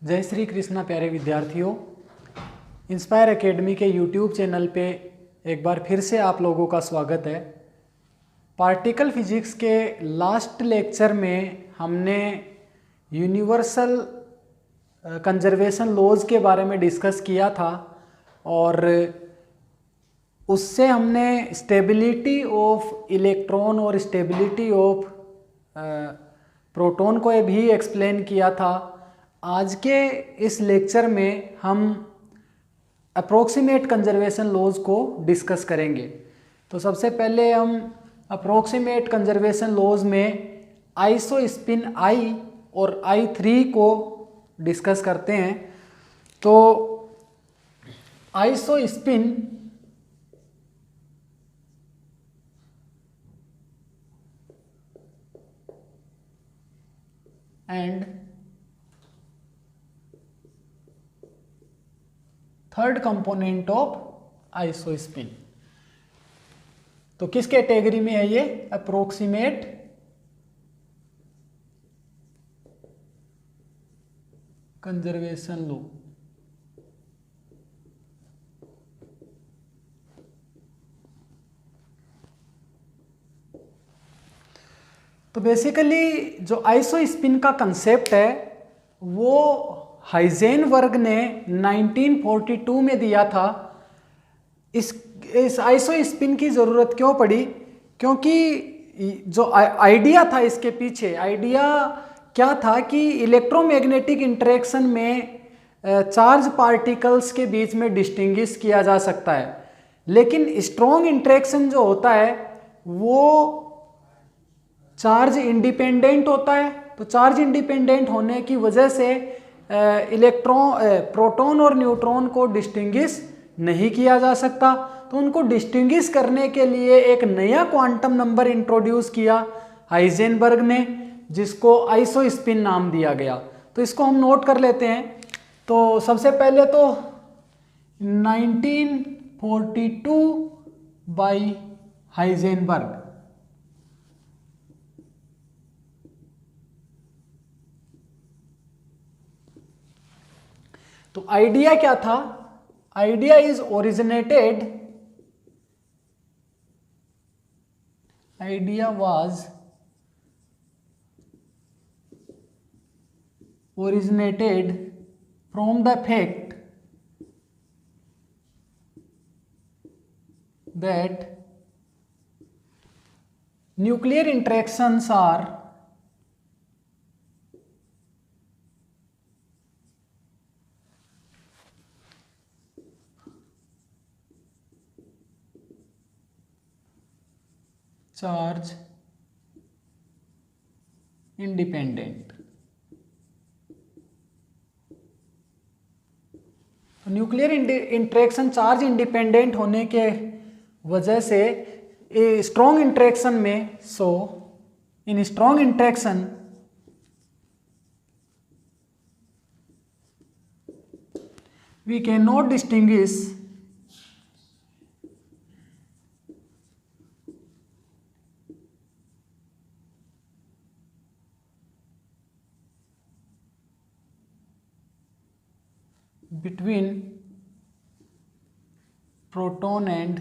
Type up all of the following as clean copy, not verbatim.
जय श्री कृष्णा प्यारे विद्यार्थियों, इंस्पायर एकेडमी के यूट्यूब चैनल पे एक बार फिर से आप लोगों का स्वागत है। पार्टिकल फिजिक्स के लास्ट लेक्चर में हमने यूनिवर्सल कंजर्वेशन लॉज के बारे में डिस्कस किया था और उससे हमने स्टेबिलिटी ऑफ इलेक्ट्रॉन और स्टेबिलिटी ऑफ प्रोटॉन को भी एक्सप्लेन किया था। आज के इस लेक्चर में हम अप्रोक्सीमेट कंजर्वेशन लॉज को डिस्कस करेंगे। तो सबसे पहले हम अप्रोक्सीमेट कंजर्वेशन लॉज में आइसो स्पिन आई और I3 को डिस्कस करते हैं। तो iso spin and third component of isospin, तो किस कैटेगरी में है ये? Approximate conservation law. तो बेसिकली जो आइसोस्पिन का कंसेप्ट है वो हाइजेनबर्ग ने 1942 में दिया था। इस आइसोस्पिन की ज़रूरत क्यों पड़ी? क्योंकि जो आइडिया था इसके पीछे, आइडिया क्या था कि इलेक्ट्रोमैग्नेटिक इंटरेक्शन में चार्ज पार्टिकल्स के बीच में डिस्टिंग्विश किया जा सकता है, लेकिन स्ट्रॉन्ग इंटरेक्शन जो होता है वो चार्ज इंडिपेंडेंट होता है। तो चार्ज इंडिपेंडेंट होने की वजह से प्रोटॉन और न्यूट्रॉन को डिस्टिंग्विश नहीं किया जा सकता। तो उनको डिस्टिंग्विश करने के लिए एक नया क्वांटम नंबर इंट्रोड्यूस किया हाइजेनबर्ग ने, जिसको आइसोस्पिन नाम दिया गया। तो इसको हम नोट कर लेते हैं। तो सबसे पहले तो 1942 बाय हाइजेनबर्ग। तो आइडिया क्या था? Idea is originated, idea was originated from the fact that nuclear interactions are charge independent। Nuclear interaction charge independent होने के वजह से स्ट्रॉन्ग इंटरेक्शन में, so in strong interaction we can not distinguish between proton and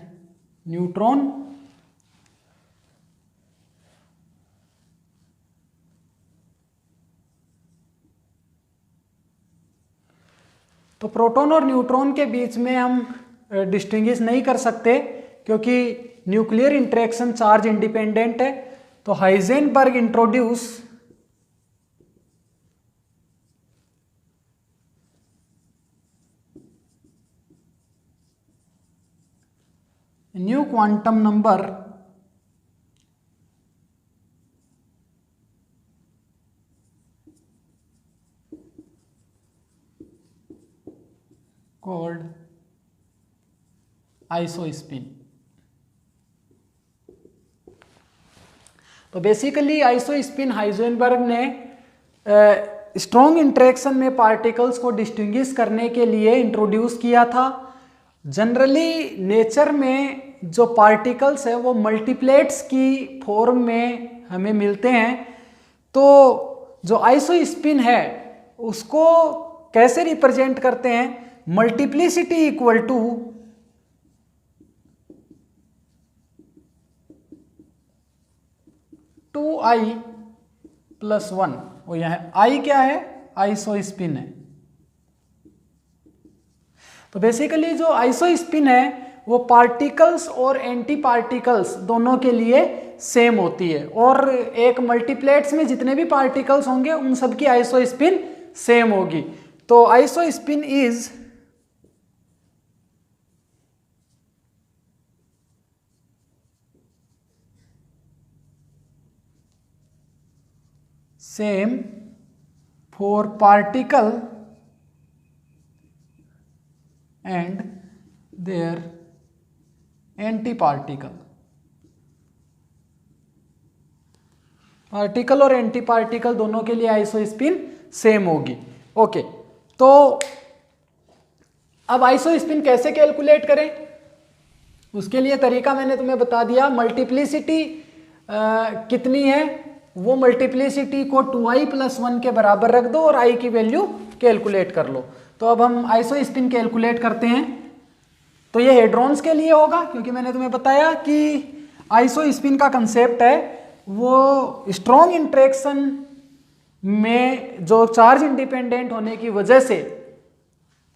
neutron। तो proton और neutron के बीच में हम डिस्टिंग्विश नहीं कर सकते क्योंकि न्यूक्लियर इंटरेक्शन चार्ज इंडिपेंडेंट है। तो Heisenberg introduce new quantum number called isospin. तो बेसिकली आइसोस्पिन हाइजेनबर्ग ने स्ट्रॉन्ग इंटरेक्शन में पार्टिकल्स को डिस्टिंग्विश करने के लिए इंट्रोड्यूस किया था। जनरली नेचर में जो पार्टिकल्स है वो मल्टीप्लेट्स की फॉर्म में हमें मिलते हैं। तो जो आइसोस्पिन है उसको कैसे रिप्रेजेंट करते हैं, multiplicity equal to two I plus one. और यहाँ आई क्या है, आइसोस्पिन है। तो बेसिकली जो आइसोस्पिन है वो पार्टिकल्स और एंटी पार्टिकल्स दोनों के लिए सेम होती है, और एक मल्टीप्लेट्स में जितने भी पार्टिकल्स होंगे उन सब की आइसोस्पिन सेम होगी। तो isospin is same for particle and their antiparticle. Particle और एंटी पार्टिकल दोनों के लिए आइसोस्पिन सेम होगी। ओके, तो अब आइसोस्पिन कैसे कैलकुलेट करें, उसके लिए तरीका मैंने तुम्हें बता दिया। मल्टीप्लिसिटी कितनी है, वो मल्टीप्लिसिटी को 2i प्लस 1 के बराबर रख दो और i की वैल्यू कैलकुलेट कर लो। तो अब हम आइसोस्पिन कैलकुलेट करते हैं। तो ये हेड्रॉन्स के लिए होगा, क्योंकि मैंने तुम्हें बताया कि आइसोस्पिन का कंसेप्ट है वो स्ट्रॉन्ग इंटरेक्शन में जो चार्ज इंडिपेंडेंट होने की वजह से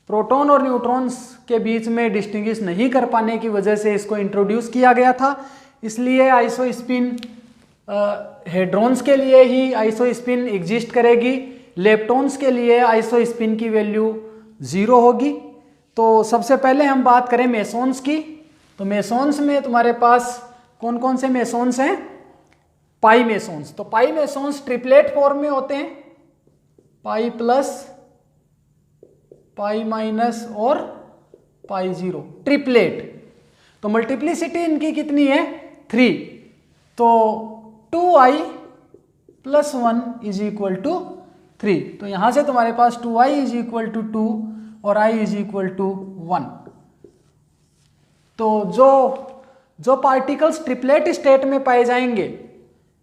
प्रोटॉन और न्यूट्रॉन्स के बीच में डिस्टिंग्विश नहीं कर पाने की वजह से इसको इंट्रोड्यूस किया गया था। इसलिए आइसोस्पिन हेड्रॉन्स के लिए ही आइसोस्पिन एग्जिस्ट करेगी, लेप्टॉन्स के लिए आइसोस्पिन की वैल्यू 0 होगी। तो सबसे पहले हम बात करें मेसॉन्स की। तो मेसॉन्स में तुम्हारे पास कौन कौन से मेसॉन्स हैं, पाई मेसॉन्स। तो पाई मेसॉन्स ट्रिपलेट फॉर्म में होते हैं, पाई प्लस, पाई माइनस और पाई 0, ट्रिपलेट। तो मल्टीप्लिसिटी इनकी कितनी है, 3। तो 2i plus 1 is equal to 3। तो यहां से तुम्हारे पास 2i इज इक्वल टू 2 और i इज इक्वल टू 1। तो जो पार्टिकल्स ट्रिपलेट स्टेट में पाए जाएंगे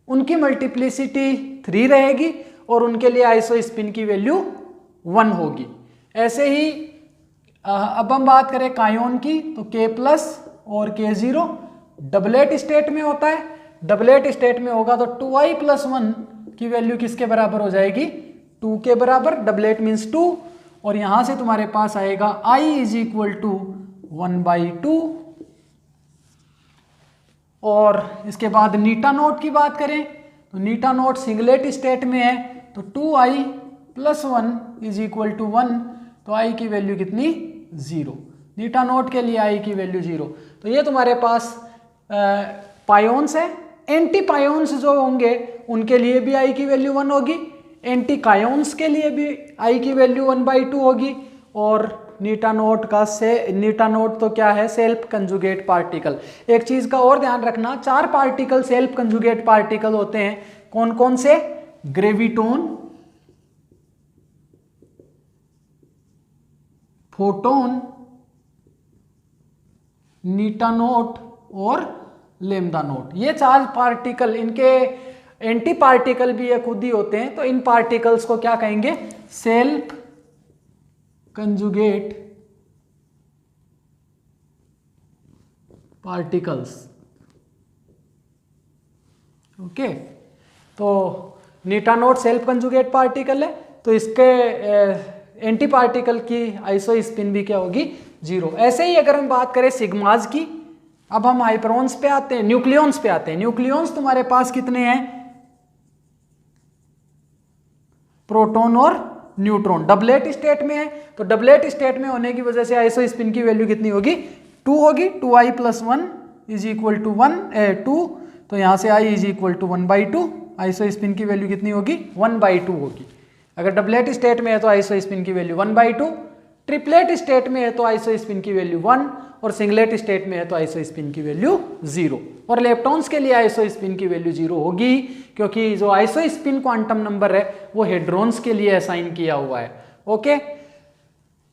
उनकी मल्टीप्लिसिटी 3 रहेगी और उनके लिए आइसोस्पिन की वैल्यू 1 होगी। ऐसे ही अब हम बात करें कायोन की, तो K प्लस और K0 डबलेट स्टेट में होता है। डबलेट स्टेट में होगा तो 2i प्लस 1 की वैल्यू किसके बराबर हो जाएगी, 2 के बराबर। डबलेट मीन्स 2, और यहां से तुम्हारे पास आएगा i इज इक्वल टू 1/2। और इसके बाद नीटा नोट की बात करें तो नीटा नोट सिंगलेट स्टेट में है, तो 2i plus 1 is equal to 1। तो i की वैल्यू कितनी, 0। नीटा नोट के लिए i की वैल्यू 0। तो ये तुम्हारे पास पायोन्स है। एंटी पायोन्स जो होंगे उनके लिए भी i की वैल्यू 1 होगी, एंटी कायोन्स के लिए भी i की वैल्यू 1/2 होगी। और नीटा नोट तो क्या है, सेल्फ कंजुगेट पार्टिकल। एक चीज का और ध्यान रखना, 4 पार्टिकल सेल्फ कंजुगेट पार्टिकल होते हैं। कौन कौन से, ग्रेविटोन, फोटोन, नीटा नोट और लैम्डा नोट। ये 4 पार्टिकल, इनके एंटी पार्टिकल भी ये खुद ही होते हैं। तो इन पार्टिकल्स को क्या कहेंगे, सेल्फ कंजुगेट पार्टिकल्स। ओके, तो नीटा नोट सेल्फ कंजुगेट पार्टिकल है, तो इसके एंटी पार्टिकल की आइसोस्पिन भी क्या होगी, 0। ऐसे ही अगर हम बात करें सिग्माज की, अब हम हाइपरॉन्स पे आते हैं, न्यूक्लियॉन्स पे आते हैं। न्यूक्लियॉन्स तुम्हारे पास कितने हैं, प्रोटॉन और न्यूट्रॉन। डबलेट स्टेट में है, तो डबलेट स्टेट में होने की वजह से आइसोस्पिन की वैल्यू कितनी होगी, 2 होगी। 2i plus 1 is equal to 2। तो यहां से i is equal to 1/2। Isospin की वैल्यू कितनी होगी, 1/2 होगी। अगर डबलेट स्टेट में है तो आइसोस्पिन की वैल्यू 1/2, ट्रिपलेट स्टेट में है तो आइसोस्पिन की वैल्यू 1, और सिंगलेट स्टेट में है तो आइसोस्पिन की वैल्यू 0। और लेप्टॉन्स के लिए आइसोस्पिन की वैल्यू 0 होगी, क्योंकि जो आइसोस्पिन क्वांटम नंबर है वो हेड्रॉन्स के लिए असाइन किया हुआ है। ओके,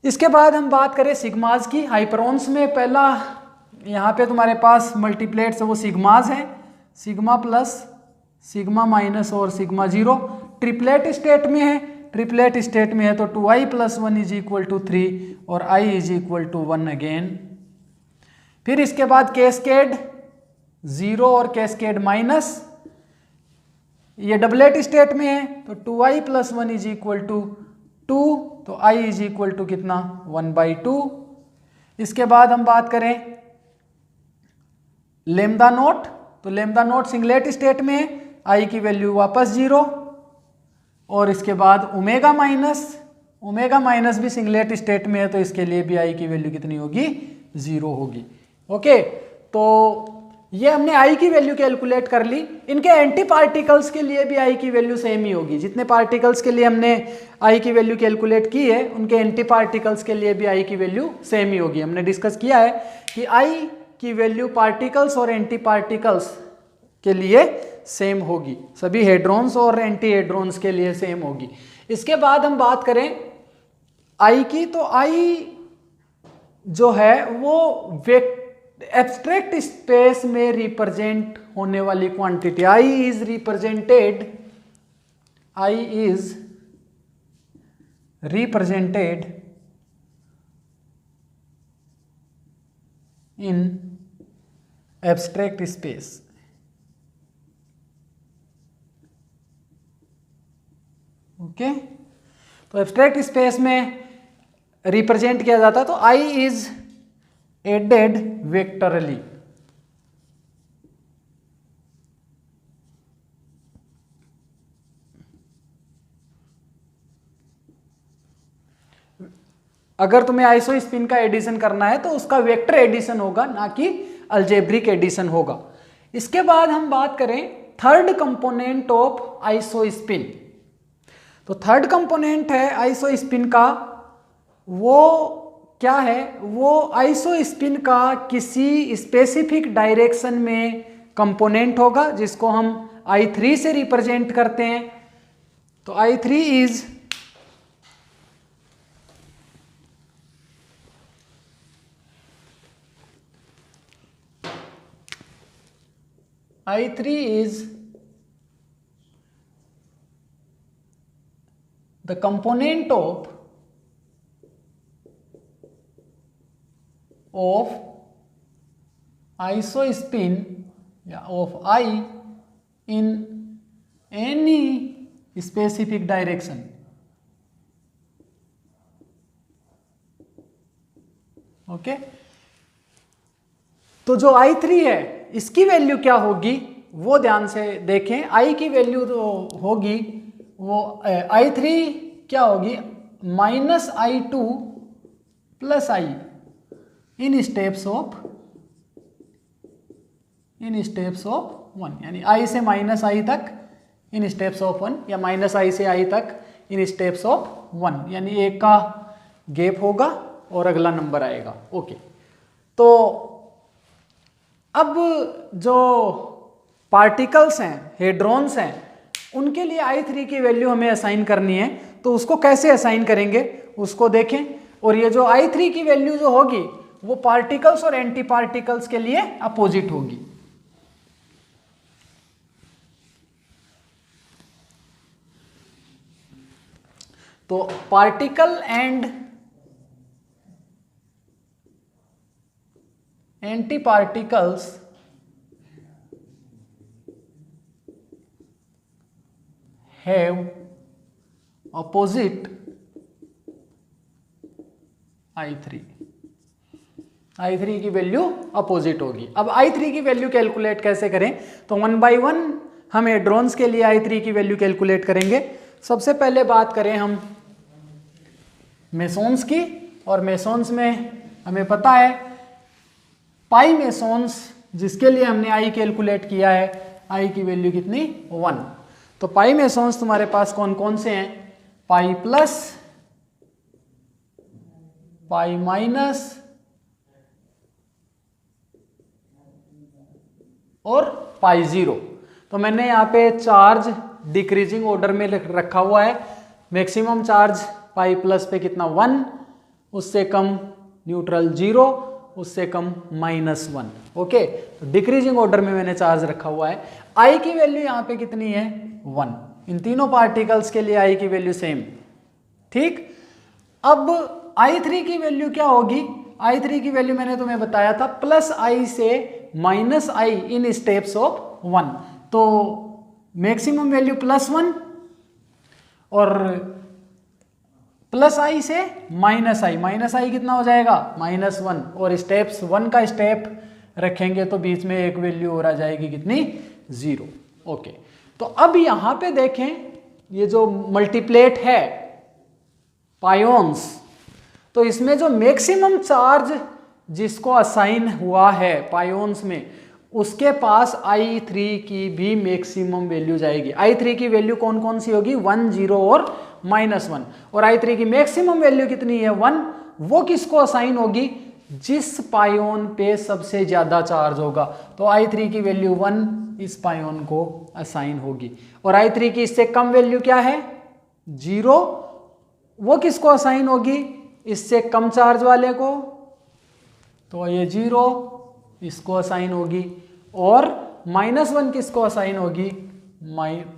इसके बाद हम बात करें सिग्माज की। हाइपरॉन्स में पहला यहाँ पे तुम्हारे पास मल्टीप्लेट्स है वो सिग्माज है, सिग्मा प्लस, सिग्मा माइनस और सिग्मा 0। ट्रिपलेट स्टेट में है ट्रिपलेट स्टेट में है तो 2i + 1 इज इक्वल टू 3 और i is equal to 1 again. फिर इसके बाद कैस्केड 0 और कैस्केड माइनस, ये डबलेट स्टेट में है तो 2i + 1 इज इक्वल टू 2 तो i इज इक्वल टू कितना 1/2। इसके बाद हम बात करें लेमदा नोट, तो लेमदा नोट सिंगलेट स्टेट में है, i की वैल्यू वापस 0 और इसके बाद ओमेगा माइनस भी सिंगलेट स्टेट में है तो इसके लिए भी i की वैल्यू कितनी होगी 0 होगी। ओके, तो ये हमने i की वैल्यू कैलकुलेट कर ली। इनके एंटी पार्टिकल्स के लिए भी i की वैल्यू सेम ही होगी। जितने पार्टिकल्स के लिए हमने i की वैल्यू कैलकुलेट की है उनके एंटी पार्टिकल्स के लिए भी i की वैल्यू सेम ही होगी। हमने डिस्कस किया है कि i की वैल्यू पार्टिकल्स और एंटी पार्टिकल्स के लिए सेम होगी, सभी हेड्रॉन्स और एंटी हेड्रॉन्स के लिए सेम होगी। इसके बाद हम बात करें i की, तो i जो है वो एब्स्ट्रैक्ट स्पेस में रिप्रेजेंट होने वाली quantity, i is represented in abstract space. Okay, तो एब्स्ट्रैक्ट स्पेस में रिप्रेजेंट किया जाता है तो i इज एडेड वेक्टरली। अगर तुम्हें आइसो स्पिन का एडिशन करना है तो उसका वेक्टर एडिशन होगा, ना कि अलजेब्रिक एडिशन होगा। इसके बाद हम बात करें third component of iso spin. तो थर्ड कंपोनेंट है आइसो स्पिन का, वो क्या है, वो आइसो स्पिन का किसी स्पेसिफिक डायरेक्शन में कंपोनेंट होगा जिसको हम I3 से रिप्रेजेंट करते हैं। तो I3 is the component of isospin of I in any specific direction। Okay, तो जो I3 है इसकी वैल्यू क्या होगी वो ध्यान से देखें। I की वैल्यू जो होगी वो I3 क्या होगी -I2 + I in steps of 1, यानी I से -I तक इन स्टेप्स ऑफ 1 या -I से I तक इन स्टेप्स ऑफ 1, यानी एक का गैप होगा और अगला नंबर आएगा। ओके, तो अब जो पार्टिकल्स हैं, हेड्रॉन्स हैं, उनके लिए I3 की वैल्यू हमें असाइन करनी है। तो उसको कैसे असाइन करेंगे उसको देखें। और ये जो I3 की वैल्यू जो होगी वो पार्टिकल्स और एंटी पार्टिकल्स के लिए अपोजिट होगी। तो particle and anti particles have opposite I3 की वैल्यू अपोजिट होगी। अब I3 की वैल्यू कैलकुलेट कैसे करें, तो 1 by 1 हम हेड्रॉन्स के लिए I3 की वैल्यू कैलकुलेट करेंगे। सबसे पहले बात करें हम मेसोन्स की, और मेसोन्स में हमें पता है पाई मेसोन्स जिसके लिए हमने I कैलकुलेट किया है, I की वैल्यू कितनी 1। तो पाई मेसोन्स तुम्हारे पास कौन कौन से हैं, पाई प्लस, पाई माइनस और पाई 0। तो मैंने यहाँ पे चार्ज डिक्रीजिंग ऑर्डर में रखा हुआ है। मैक्सिमम चार्ज पाई प्लस पे कितना 1, उससे कम न्यूट्रल 0, उससे कम -1। ओके, तो डिक्रीजिंग ऑर्डर में मैंने चार्ज रखा हुआ है। I की वैल्यू यहाँ पे कितनी है 1। इन तीनों पार्टिकल्स के लिए I की वैल्यू सेम ठीक। अब I3 की वैल्यू क्या होगी, I3 की वैल्यू मैंने तुम्हें बताया था प्लस I से minus I in steps of 1। तो मैक्सिमम वैल्यू +1 और प्लस I से माइनस I कितना हो जाएगा -1, और स्टेप्स 1 का स्टेप रखेंगे तो बीच में एक वैल्यू और आ जाएगी कितनी 0। ओके, तो अब यहां पे देखें ये जो मल्टीप्लेट है पायोन्स, तो इसमें जो मैक्सिमम चार्ज जिसको असाइन हुआ है पायोन्स में, उसके पास I3 की भी मैक्सिमम वैल्यू जाएगी। I3 की वैल्यू कौन कौन सी होगी 1, 0 और -1, और I3 की मैक्सिमम वैल्यू कितनी है 1। वो किसको असाइन होगी, जिस पायोन पे सबसे ज्यादा चार्ज होगा। तो I3 की वैल्यू 1 इस पायोन को असाइन होगी, और I3 की इससे कम वैल्यू क्या है 0, वो किसको असाइन होगी इससे कम चार्ज वाले को, तो ये 0 इसको असाइन होगी, और -1 किसको असाइन होगी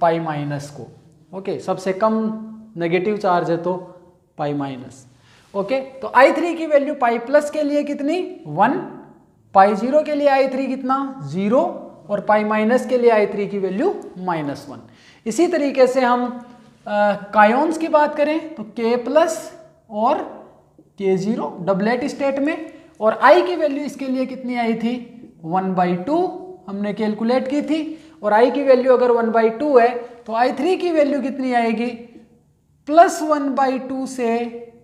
पाई माइनस को। ओके, सबसे कम नेगेटिव चार्ज है तो पाई माइनस। ओके, तो I3 की वैल्यू पाई प्लस के लिए कितनी 1, पाई 0 के लिए I3 कितना 0, और पाई माइनस के लिए I3 की वैल्यू -1। इसी तरीके से हम कायोन्स की बात करें तो K प्लस और K0 डबलेट स्टेट में, और I की वैल्यू इसके लिए कितनी आई थी 1/2 हमने कैलकुलेट की थी, और I की वैल्यू अगर 1/2 है तो I3 की वैल्यू कितनी आएगी +1/2 से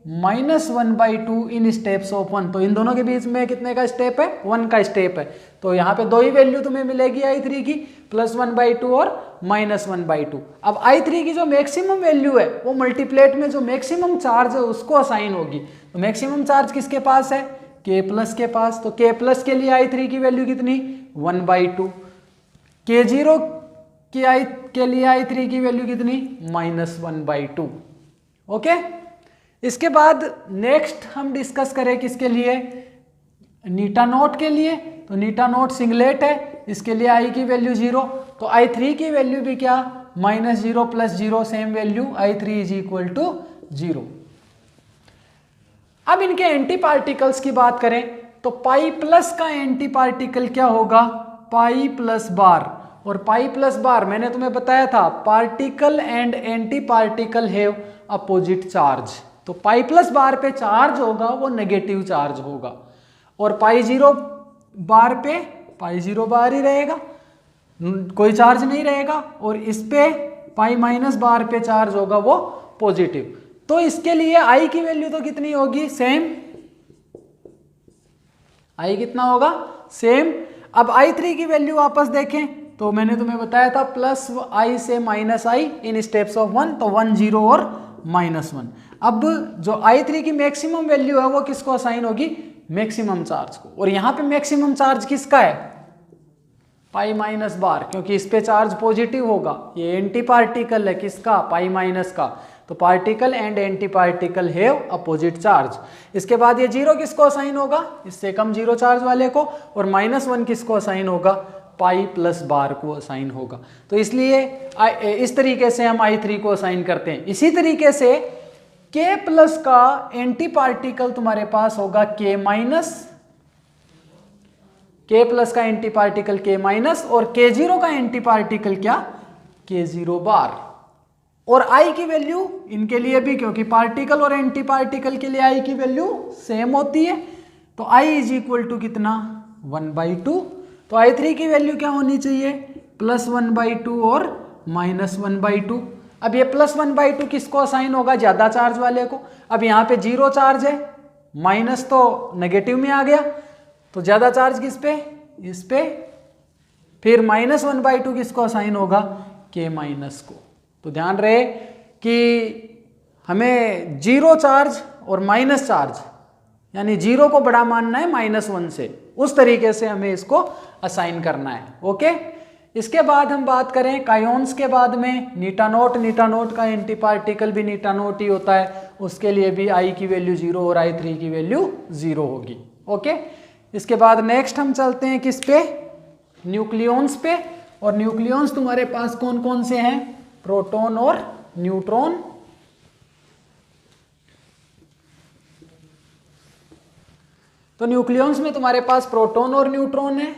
-1/2 इन स्टेप्स ऑफ 1। तो इन दोनों के बीच में कितने का स्टेप है 1 का स्टेप है, तो यहाँ पे दो ही वैल्यू तुम्हें मिलेगी I3 की +1/2 और -1/2। अब I3 की जो मैक्सिमम वैल्यू है वो मल्टीप्लेट में जो मैक्सिमम चार्ज है उसको असाइन होगी। तो मैक्सिमम चार्ज किसके पास है K प्लस के पास, तो K प्लस के लिए I3 की वैल्यू कितनी 1/2, K0 के लिए I3 की वैल्यू कितनी -1/2। ओके, इसके बाद नेक्स्ट हम डिस्कस करें किसके लिए नीटा नोट के लिए। तो नीटा नोट सिंगलेट है, इसके लिए I की वैल्यू 0, तो I3 की वैल्यू भी क्या -0 + 0 सेम वैल्यू I3 = 0। अब इनके एंटी पार्टिकल्स की बात करें तो पाई प्लस का एंटी पार्टिकल क्या होगा पाई प्लस बार, और पाई प्लस बार मैंने तुम्हें बताया था particle and antiparticle have opposite charge. तो पाई प्लस बार पे चार्ज होगा वो नेगेटिव चार्ज होगा, और पाई 0 बार पे पाई 0 बार ही रहेगा, कोई चार्ज नहीं रहेगा, और इस पे पाई माइनस बार पे चार्ज होगा वो पॉजिटिव। तो इसके लिए I की वैल्यू तो कितनी होगी सेम, I कितना होगा सेम। अब I3 की वैल्यू वापस देखें तो मैंने तुम्हें बताया था +I से -I इन स्टेप्स ऑफ 1, तो 1, 0 और -1। अब जो I3 की मैक्सिमम वैल्यू है वो किसको असाइन होगी मैक्सिमम चार्ज को, और यहां पे मैक्सिमम चार्ज किसका है पाई माइनस बार, क्योंकि इस पे चार्ज पॉजिटिव होगा, ये एंटी पार्टिकल है किसका पाई माइनस का, तो particle and antiparticle have opposite charge. इसके बाद ये 0 किसको असाइन होगा इससे कम 0 चार्ज वाले को, और -1 किसको असाइन होगा पाई प्लस बार को असाइन होगा। तो इसलिए इस तरीके से हम I3 को असाइन करते हैं। इसी तरीके से K प्लस का एंटी पार्टिकल तुम्हारे पास होगा K माइनस, K प्लस का एंटी पार्टिकल K माइनस, और K0 का एंटी पार्टिकल क्या K0 बार। और I की वैल्यू इनके लिए भी, क्योंकि पार्टिकल और एंटी पार्टिकल के लिए I की वैल्यू सेम होती है, तो I = कितना 1/2। तो I3 की वैल्यू क्या होनी चाहिए +1/2 और -1/2। अब ये +1/2 किसको असाइन होगा ज्यादा चार्ज वाले को। अब यहाँ पे 0 चार्ज है, माइनस तो नेगेटिव में आ गया, तो ज्यादा चार्ज किस पे इस पे, फिर -1/2 किसको असाइन होगा K माइनस को। तो ध्यान रहे कि हमें 0 चार्ज और माइनस चार्ज, यानी 0 को बड़ा मानना है -1 से, उस तरीके से हमें इसको असाइन करना है। ओके, इसके बाद हम बात करें कायोन्स के बाद में नीटा नोट का एंटी पार्टिकल भी नीटा नोट ही होता है, उसके लिए भी I की वैल्यू 0 और I3 की वैल्यू 0 होगी। ओके, इसके बाद नेक्स्ट हम चलते हैं किस पे न्यूक्लियॉन्स पे, और न्यूक्लियॉन्स तुम्हारे पास कौन कौन से हैं प्रोटॉन और न्यूट्रॉन। तो न्यूक्लियॉन्स में तुम्हारे पास प्रोटॉन और न्यूट्रॉन है।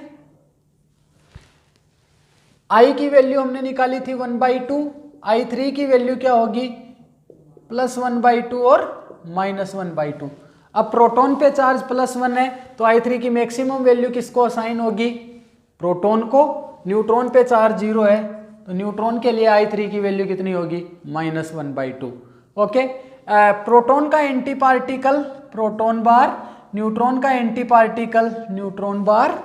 I की वैल्यू हमने निकाली थी 1/2, I3 की वैल्यू क्या होगी +1/2 और -1/2। अब प्रोटॉन पे चार्ज +1 है तो I3 की मैक्सिमम वैल्यू किसको असाइन होगी, प्रोटॉन को। न्यूट्रॉन पे चार्ज 0 है तो न्यूट्रॉन के लिए I3 की वैल्यू कितनी होगी -1/2। ओके, प्रोटॉन का एंटी पार्टिकल प्रोटॉन बार, न्यूट्रॉन का एंटी पार्टिकल न्यूट्रॉन बार।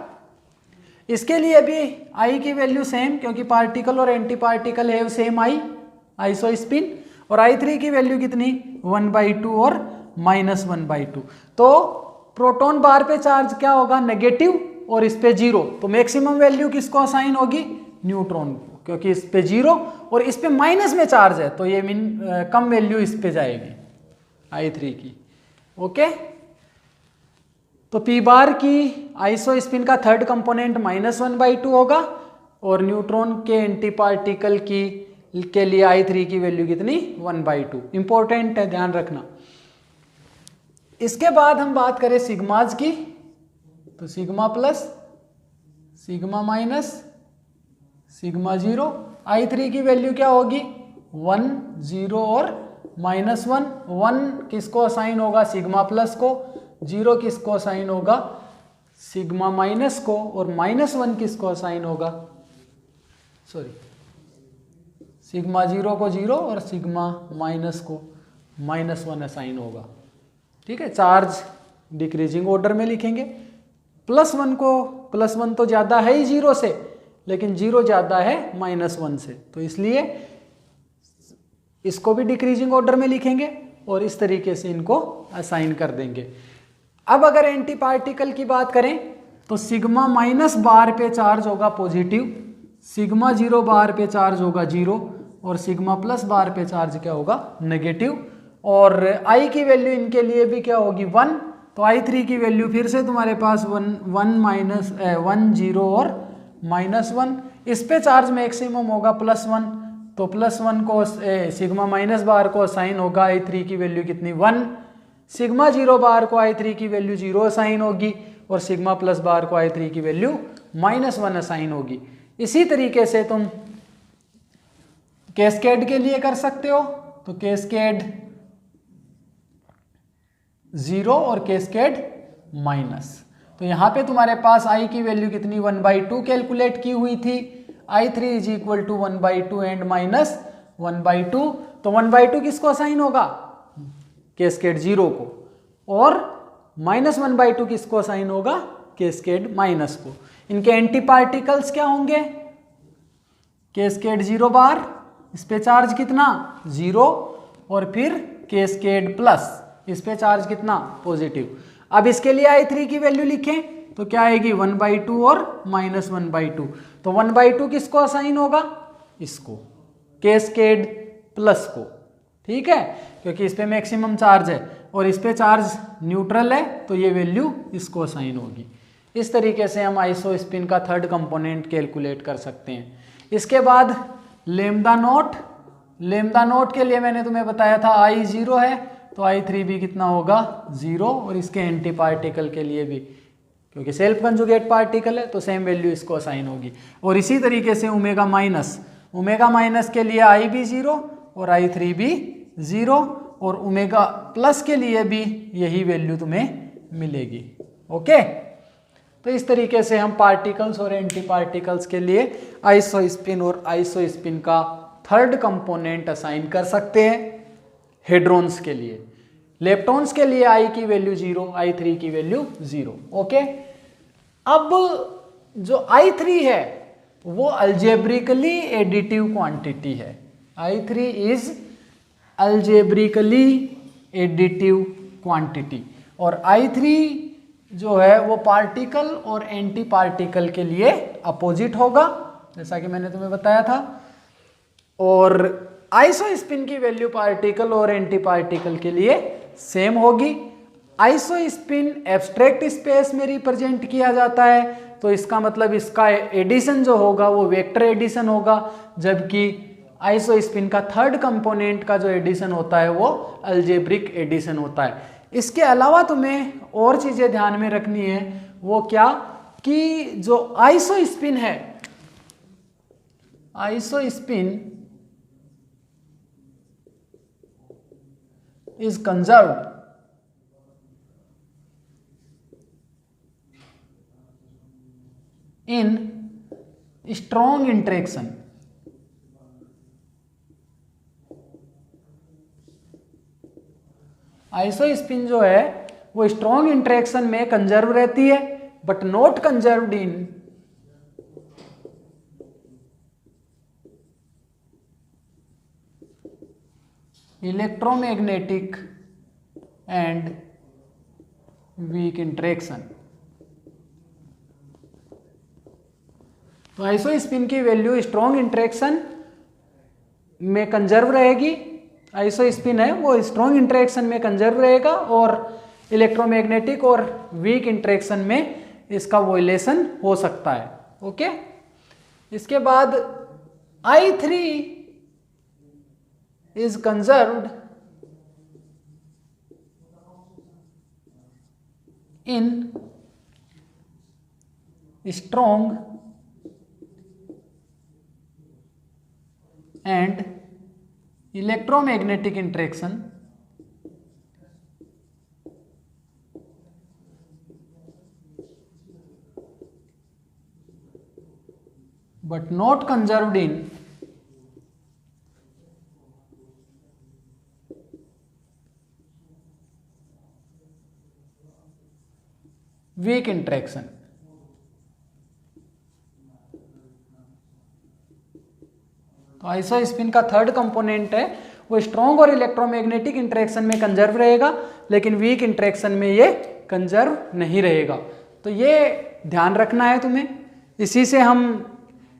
इसके लिए भी I की वैल्यू सेम, क्योंकि पार्टिकल और एंटी पार्टिकल है सेम I, आइसोस्पिन। और I3 की वैल्यू कितनी 1/2 और -1/2। तो प्रोटॉन बार पे चार्ज क्या होगा नेगेटिव और इस पे 0, तो मैक्सिमम वैल्यू किसको असाइन होगी न्यूट्रॉन को, क्योंकि इस पे 0 और इस पे माइनस में चार्ज है तो ये कम वैल्यू इस पे जाएगी I3 की। ओके, तो पी बार की आइसोस्पिन का थर्ड कंपोनेंट -1/2 होगा और न्यूट्रॉन के एंटी पार्टिकल की के लिए I3 की वैल्यू कितनी 1/2। इंपॉर्टेंट है, ध्यान रखना। इसके बाद हम बात करें सिग्माज की, तो sigma plus, sigma minus, sigma 0। I3 की वैल्यू क्या होगी 1, 0 और -1। 1 किसको असाइन होगा सिग्मा प्लस को, 0 किसको असाइन होगा सिग्मा माइनस को और -1 किसको असाइन होगा सिग्मा 0 को 0 और सिग्मा माइनस को -1 असाइन होगा। ठीक है, चार्ज डिक्रीजिंग ऑर्डर में लिखेंगे। +1 तो ज़्यादा है ही 0 से, लेकिन 0 ज़्यादा है -1 से, तो इसलिए इसको भी डिक्रीजिंग ऑर्डर में लिखेंगे और इस तरीके से इनको असाइन कर देंगे। अब अगर एंटी पार्टिकल की बात करें तो सिग्मा माइनस बार पे चार्ज होगा पॉजिटिव, सिग्मा 0 बार पे चार्ज होगा 0 और सिग्मा प्लस बार पे चार्ज क्या होगा नेगेटिव। और I की वैल्यू इनके लिए भी क्या होगी 1, तो I3 की वैल्यू फिर से तुम्हारे पास 1 0 और -1। इस पे चार्ज मैक्सिमम होगा +1, तो +1 को सिग्मा माइनस बार को असाइन होगा I3 की वैल्यू कितनी 1, सिग्मा 0 बार को I3 की वैल्यू 0 असाइन होगी और सिग्मा प्लस बार को I3 की वैल्यू -1 असाइन होगी। इसी तरीके से तुम कैस्केड के लिए कर सकते हो, तो कैस्केड 0 और कैस्केड माइनस। तो यहाँ पे तुम्हारे पास I की वैल्यू कितनी 1/2 कैलकुलेट की हुई थी, I3 is equal to 1/2 and -1/2। तो 1/2 किसको असाइन होगा कैस्केड 0 को और -1/2 किसको असाइन होगा कैस्केड माइनस को। इनके एंटी पार्टिकल्स क्या होंगे कैस्केड 0 बार, इस पे चार्ज कितना 0 और फिर कैस्केड प्लस, इस पे चार्ज कितना पॉजिटिव। अब इसके लिए I3 की वैल्यू लिखें तो क्या आएगी 1/2 और -1/2। तो 1/2 किसको असाइन होगा इसको कैस्केड प्लस को, ठीक है, क्योंकि इस पे मैक्सिमम चार्ज है और इस पे चार्ज न्यूट्रल है तो ये वैल्यू इसको असाइन होगी। इस तरीके से हम आइसोस्पिन का थर्ड कंपोनेंट कैलकुलेट कर सकते हैं। इसके बाद लैम्डा नोट के लिए मैंने तुम्हें बताया था I 0 है तो I3 भी कितना होगा 0 और इसके एंटी पार्टिकल के लिए भी, क्योंकि सेल्फ कंजुगेट पार्टिकल है तो सेम वैल्यू इसको असाइन होगी। और इसी तरीके से ओमेगा माइनस के लिए I भी 0 और I3 भी 0 और ओमेगा प्लस के लिए भी यही वैल्यू तुम्हें मिलेगी। ओके, तो इस तरीके से हम पार्टिकल्स और एंटी पार्टिकल्स के लिए आइसोस्पिन और आइसोस्पिन का थर्ड कंपोनेंट असाइन कर सकते हैं। हेड्रॉन्स के लिए, लेप्टॉन्स के लिए I की वैल्यू 0, I3 की वैल्यू 0। ओके, अब जो I3 है वो अलजेब्रिकली एडिटिव क्वांटिटी है। I3 is algebraically additive quantity और I3 जो है वो पार्टिकल और एंटी पार्टिकल के लिए अपोजिट होगा, जैसा कि मैंने तुम्हें बताया था। और आइसोस्पिन की वैल्यू पार्टिकल और एंटी पार्टिकल के लिए सेम होगी। आइसोस्पिन एब्स्ट्रैक्ट स्पेस में रिप्रेजेंट किया जाता है, तो इसका मतलब इसका एडिशन जो होगा वो वेक्टर एडिशन होगा, जबकि आइसोस्पिन का थर्ड कंपोनेंट का जो एडिशन होता है वो अलजेब्रिक एडिशन होता है। इसके अलावा तुम्हें और चीजें ध्यान में रखनी है, वो क्या कि जो आइसोस्पिन है, isospin is conserved in strong interaction. Isospin जो है वो स्ट्रॉन्ग इंटरेक्शन में कंजर्व रहती है, but not conserved in electromagnetic and weak interaction. तो आइसोस्पिन की वैल्यू स्ट्रॉन्ग इंटरेक्शन में कंजर्व रहेगी, आइसोस्पिन है वो स्ट्रॉन्ग इंटरेक्शन में कंजर्व रहेगा, और इलेक्ट्रोमैग्नेटिक और वीक इंटरेक्शन में इसका वॉइलेशन हो सकता है। ओके, इसके बाद I3 is conserved in strong and electromagnetic interaction but not conserved in weak interaction। तो आइसोस्पिन का थर्ड कंपोनेंट है वो स्ट्रॉन्ग और इलेक्ट्रोमैग्नेटिक इंटरेक्शन में कंजर्व रहेगा, लेकिन वीक इंटरेक्शन में ये कंजर्व नहीं रहेगा। तो ये ध्यान रखना है तुम्हें। इसी से हम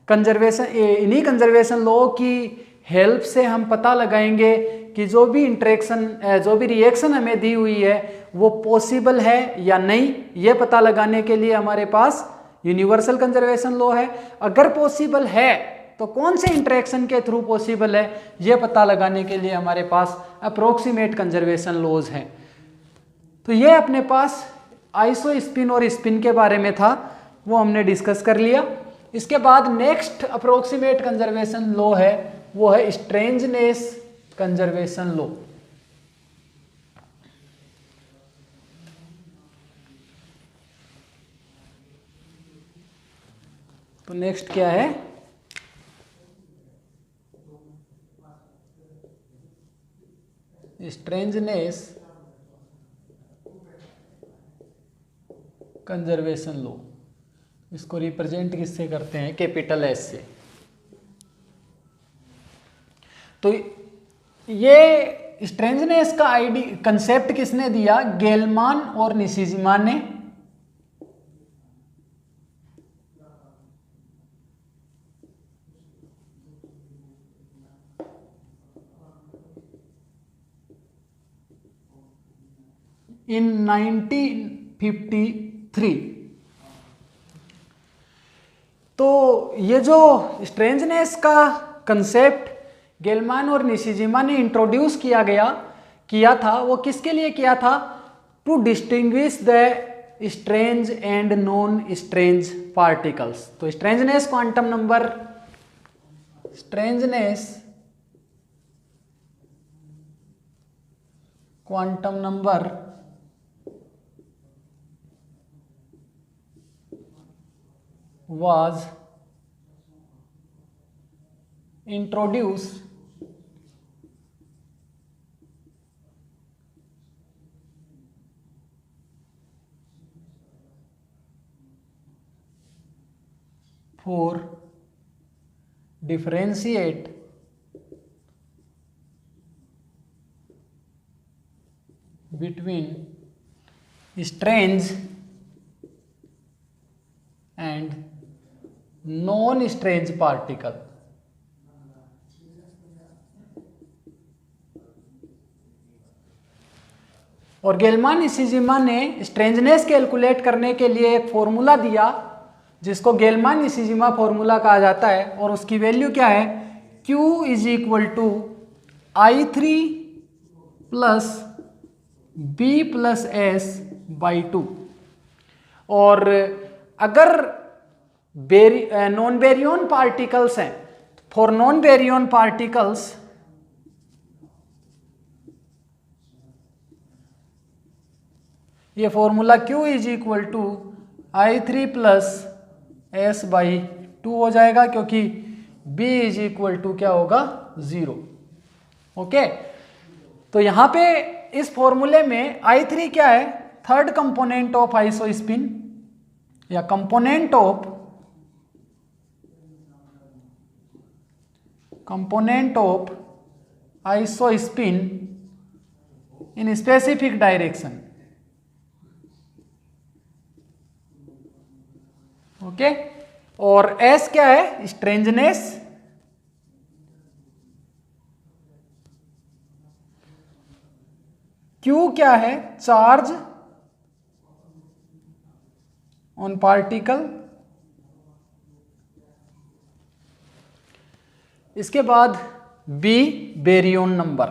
इन्हीं कंजर्वेशन लॉ की हेल्प से हम पता लगाएंगे कि जो भी इंटरेक्शन जो भी रिएक्शन हमें दी हुई है वो पॉसिबल है या नहीं। ये पता लगाने के लिए हमारे पास यूनिवर्सल कंजर्वेशन लॉ है। अगर पॉसिबल है तो कौन से इंटरेक्शन के थ्रू पॉसिबल है, ये पता लगाने के लिए हमारे पास अप्रोक्सीमेट कंजर्वेशन लॉज हैं। तो ये अपने पास आइसोस्पिन और स्पिन के बारे में था, वो हमने डिस्कस कर लिया। इसके बाद नेक्स्ट अप्रोक्सीमेट कंजर्वेशन लॉ है वो है स्ट्रेंजनेस कंजर्वेशन लॉ। तो नेक्स्ट क्या है, स्ट्रेंजनेस कंजर्वेशन लॉ। इसको रिप्रेजेंट किससे करते हैं, कैपिटल एस से। तो ये स्ट्रेंजनेस का कंसेप्ट किसने दिया, गेलमान और निशिजिमा ने। इन 1953। तो ये जो स्ट्रेंजनेस का कंसेप्ट गेलमान और निशिजिमा ने इंट्रोड्यूस किया था, वो किसके लिए किया था, to distinguish the strange and non strange particles. तो strangeness quantum number was introduced for differentiate between strange and non strange particle. और गेलमान निशिजिमा ने स्ट्रेंजनेस कैलकुलेट करने के लिए एक फॉर्मूला दिया जिसको गेलमान निशिजिमा फॉर्मूला कहा जाता है, और उसकी वैल्यू क्या है, Q is equal to I3 plus B plus S by two. और अगर नॉन बेरियन पार्टिकल्स हैं, फॉर नॉन बेरियन पार्टिकल्स ये formula Q is equal to I3 plus S by two हो जाएगा, क्योंकि B इज इक्वल टू क्या होगा, 0। Okay, तो यहां पे इस फॉर्मूले में I3 क्या है, थर्ड कंपोनेंट ऑफ आइसोस्पिन या component of isospin in specific direction. Okay, और S क्या है, स्ट्रेंजनेस, Q क्या है, चार्ज ऑन पार्टिकल, इसके बाद B बेरियन नंबर।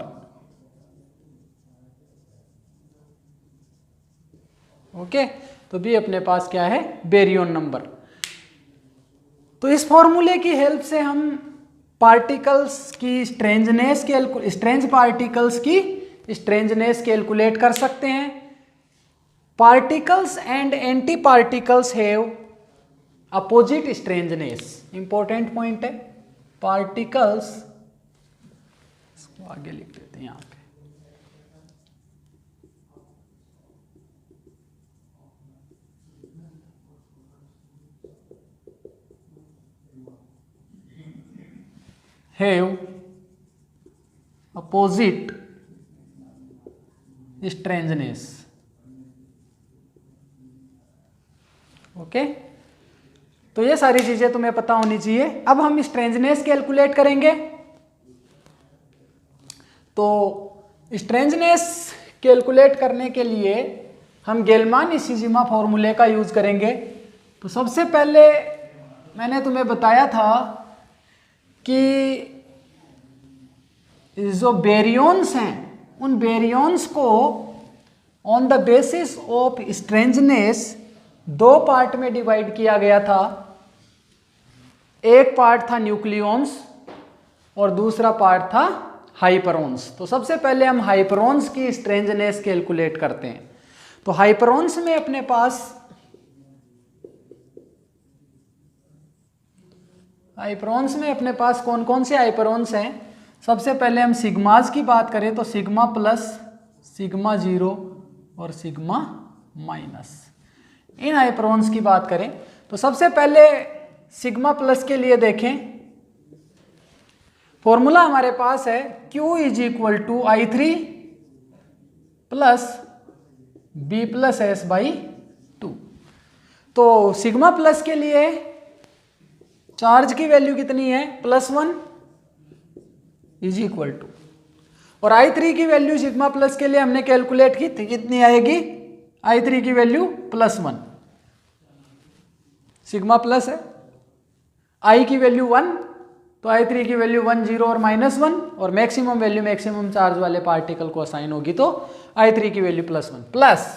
ओके, तो B अपने पास क्या है, बेरियन नंबर। तो इस फॉर्मूले की हेल्प से हम पार्टिकल्स की स्ट्रेंज पार्टिकल्स की स्ट्रेंजनेस कैलकुलेट कर सकते हैं। Particles and anti particles have opposite strangeness, important point है। पार्टिकल्स, इसको आगे लिख देते हैं यहां पे, have opposite strangeness। ओके, तो ये सारी चीजें तुम्हें पता होनी चाहिए। अब हम स्ट्रेंजनेस कैलकुलेट करेंगे। तो स्ट्रेंजनेस कैलकुलेट करने के लिए हम गेलमान इशिजिमा फॉर्मूले का यूज करेंगे। तो सबसे पहले मैंने तुम्हें बताया था कि जो बेरियंस हैं, उन बेरियंस को on the basis of strangeness दो पार्ट में डिवाइड किया गया था। एक पार्ट था न्यूक्लियॉन्स और दूसरा पार्ट था हाइपरॉन्स। तो सबसे पहले हम हाइपरॉन्स की स्ट्रेंजनेस कैलकुलेट करते हैं। तो हाइपरॉन्स में अपने पास कौन कौन से हाइपरॉन्स हैं। सबसे पहले हम सिग्माज की बात करें तो सिग्मा प्लस, सिग्मा जीरो और सिग्मा माइनस, इन हाइपरॉन्स की बात करें तो सबसे पहले सिग्मा प्लस के लिए देखें। फॉर्मूला हमारे पास है Q is equal to I3 plus B plus S by two. तो सिग्मा प्लस के लिए चार्ज की वैल्यू कितनी है, +1 इज इक्वल टू, और I3 की वैल्यू सिग्मा प्लस के लिए हमने कैलकुलेट की थी, कितनी आएगी, I3 की वैल्यू +1। सिग्मा प्लस है, I की वैल्यू 1, तो I3 की वैल्यू 1, 0 और -1, और मैक्सिमम वैल्यू मैक्सिमम चार्ज वाले पार्टिकल को असाइन होगी तो I3 की value +1 plus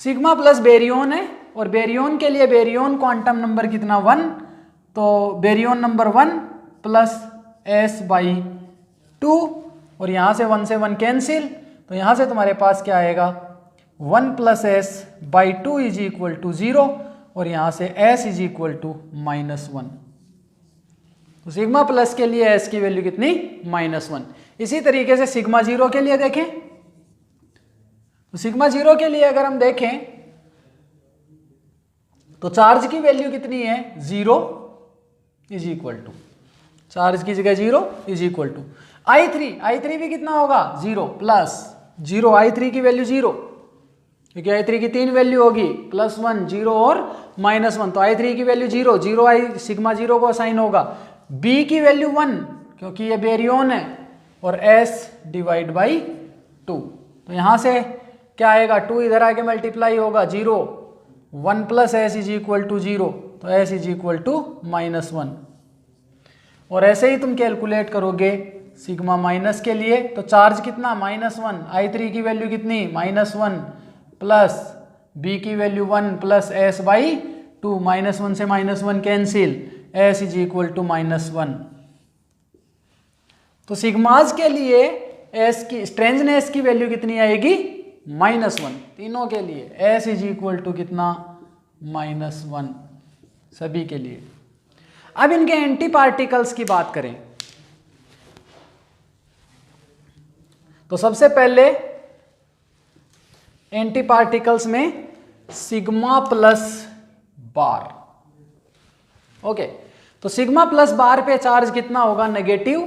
sigma plus baryon है, और बेरियन के लिए बेरियन क्वांटम नंबर कितना 1, तो baryon number 1 plus S by 2, और यहाँ से 1 से 1 कैंसिल, तो यहाँ से तुम्हारे पास क्या आएगा 1 plus S by 2 is equal to 0, और यहाँ से S इज इक्वल टू -1। तो सिग्मा प्लस के लिए S की वैल्यू कितनी, -1। इसी तरीके से सिग्मा जीरो के लिए देखें, तो सिग्मा जीरो के लिए अगर हम देखें तो चार्ज की वैल्यू कितनी है, 0 इज इक्वल टू, चार्ज की जगह 0 इज इक्वल टू I3 भी कितना होगा 0 प्लस 0, I3 की वैल्यू 0, क्योंकि I3 की 3 वैल्यू होगी, +1, 0 और -1, तो I3 की वैल्यू 0, 0 I सिग्मा 0 को असाइन होगा। B की वैल्यू 1, क्योंकि ये बेरियन है, और S डिवाइड बाई 2, तो यहाँ से क्या आएगा, 2 इधर आके मल्टीप्लाई होगा, 0, 1 plus S is equal to 0, तो S इज इक्वल टू -1। और ऐसे ही तुम कैलकुलेट करोगे सिग्मा माइनस के लिए तो चार्ज कितना -1, I3 की वैल्यू कितनी -1 प्लस B की वैल्यू 1 प्लस S/2, -1 से -1 cancel, S is equal to -1। तो सिग्माज के लिए S की स्ट्रेंजनेस की वैल्यू कितनी आएगी -1 तीनों के लिए, S इज इक्वल टू कितना -1 सभी के लिए। अब इनके एंटी पार्टिकल्स की बात करें तो सबसे पहले एंटी पार्टिकल्स में सिग्मा प्लस बार। ओके, तो सिग्मा प्लस बार पे चार्ज कितना होगा नेगेटिव,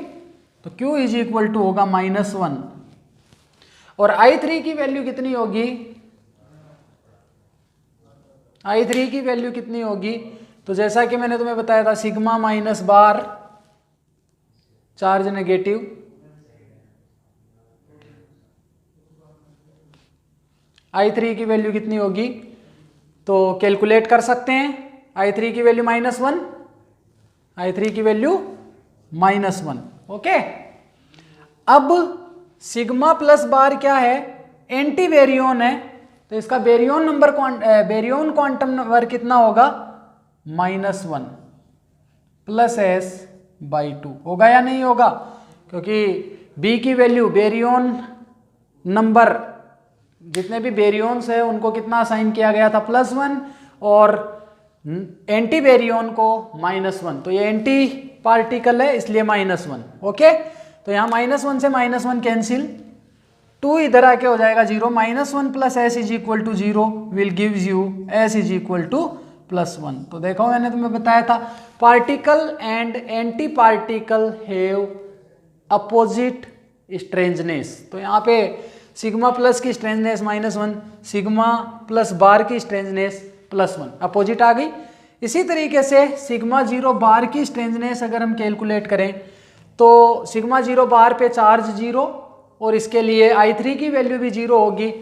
तो Q इज इक्वल टू होगा -1 और I3 की वैल्यू कितनी होगी, I3 की वैल्यू कितनी होगी, तो जैसा कि मैंने तुम्हें बताया था सिग्मा माइनस बार चार्ज नेगेटिव, I3 की वैल्यू कितनी होगी तो कैलकुलेट कर सकते हैं। I3 की वैल्यू -1, I3 की वैल्यू -1। ओके, अब सिग्मा प्लस बार क्या है, एंटी बेरियन है, तो इसका baryon number baryon quantum number कितना होगा -1 प्लस S/2 होगा या नहीं होगा, क्योंकि B की वैल्यू बेरियन नंबर जितने भी बेरियंस है उनको कितना असाइन किया गया था +1 और एंटी बेरियन को -1, तो ये एंटी पार्टिकल है इसलिए -1। ओके, तो यहाँ -1 से -1 कैंसिल, 2 इधर आके हो जाएगा 0, -1 plus S is equal to 0 will gives you S is equal to +1। तो देखो मैंने तुम्हें बताया था particle and antiparticle have opposite strangeness, तो यहाँ पे सिग्मा प्लस की स्ट्रेंजनेस -1, सिग्मा प्लस बार की स्ट्रेंजनेस +1, अपोजिट आ गई। इसी तरीके से सिग्मा 0 बार की स्ट्रेंजनेस अगर हम कैलकुलेट करें तो सिग्मा 0 बार पे चार्ज 0 और इसके लिए I3 की वैल्यू भी 0 होगी।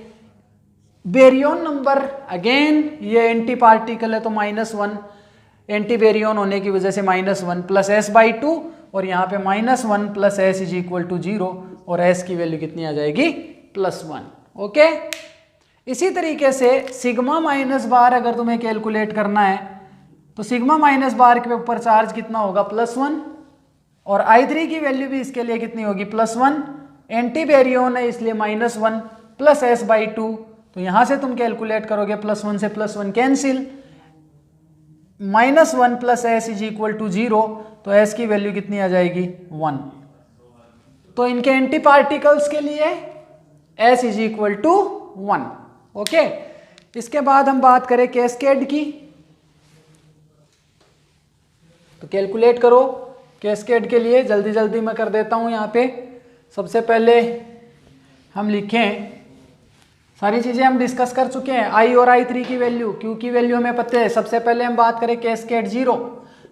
बेरियन नंबर अगेन ये एंटी पार्टिकल है तो -1, एंटी बेरियन होने की वजह से -1 प्लस S/2 और यहाँ पे -1 plus S is equal to 0 और S की वैल्यू कितनी आ जाएगी +1। ओके, इसी तरीके से सिग्मा माइनस बार अगर तुम्हें कैलकुलेट करना है तो सिग्मा माइनस बार के ऊपर चार्ज कितना होगा +1 और I3 की वैल्यू भी इसके लिए कितनी होगी +1, एंटी बेरियन है इसलिए -1 प्लस S/2, तो यहां से तुम कैलकुलेट करोगे +1 से +1 cancel, -1 plus S is equal to 0, तो S की वैल्यू कितनी आ जाएगी 1। तो इनके एंटी पार्टिकल्स के लिए S is equal to 1। Okay, इसके बाद हम बात करें कैस्केड की, तो कैलकुलेट करो कैस्केड के लिए, जल्दी जल्दी मैं कर देता हूं। यहाँ पे सबसे पहले हम लिखें, सारी चीजें हम डिस्कस कर चुके हैं, I और I3 की वैल्यू, Q की वैल्यू हमें पता है। सबसे पहले हम बात करें कैस्केड 0,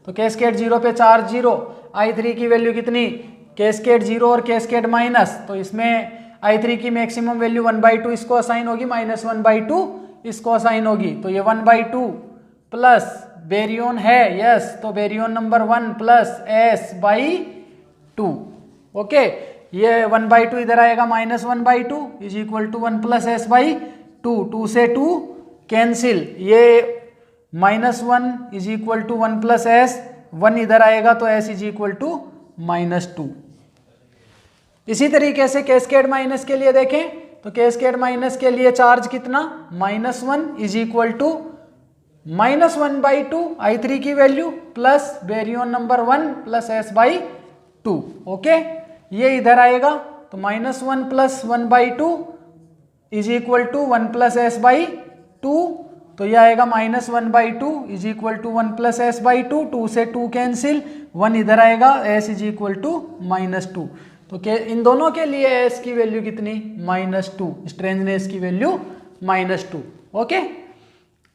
तो कैस्केड 0 पे चार्ज 0, I3 की वैल्यू कितनी, कैस्केड 0 और कैस्केड माइनस, तो इसमें I3 की मैक्सिमम वैल्यू 1/2 इसको असाइन होगी, -1/2 इसको असाइन होगी, तो ये 1/2 प्लस बेरियन है यस, तो baryon number 1 plus S/2। Okay, ये 1/2 इधर आएगा, -1/2 is equal to 1 plus S/2, 2 से 2 कैंसिल, ये -1 is equal to 1 plus S, 1 इधर आएगा तो S इज इक्वल टू -2। इसी तरीके से कैस्केड माइनस के लिए देखें, तो कैस्केड माइनस के लिए चार्ज कितना, -1 इज इक्वल टू -1/2 I3 की value plus baryon number 1 plus S/2। Okay, ये इधर आएगा तो -1 plus 1/2 is equal to 1 plus S/2, तो ये आएगा -1/2 is equal to 1 plus S/2, 2 से 2 कैंसिल, 1 इधर आएगा, S इज इक्वल टू -2। तो इन दोनों के लिए S की वैल्यू कितनी, -2, स्ट्रेंजनेस की वैल्यू -2। ओके,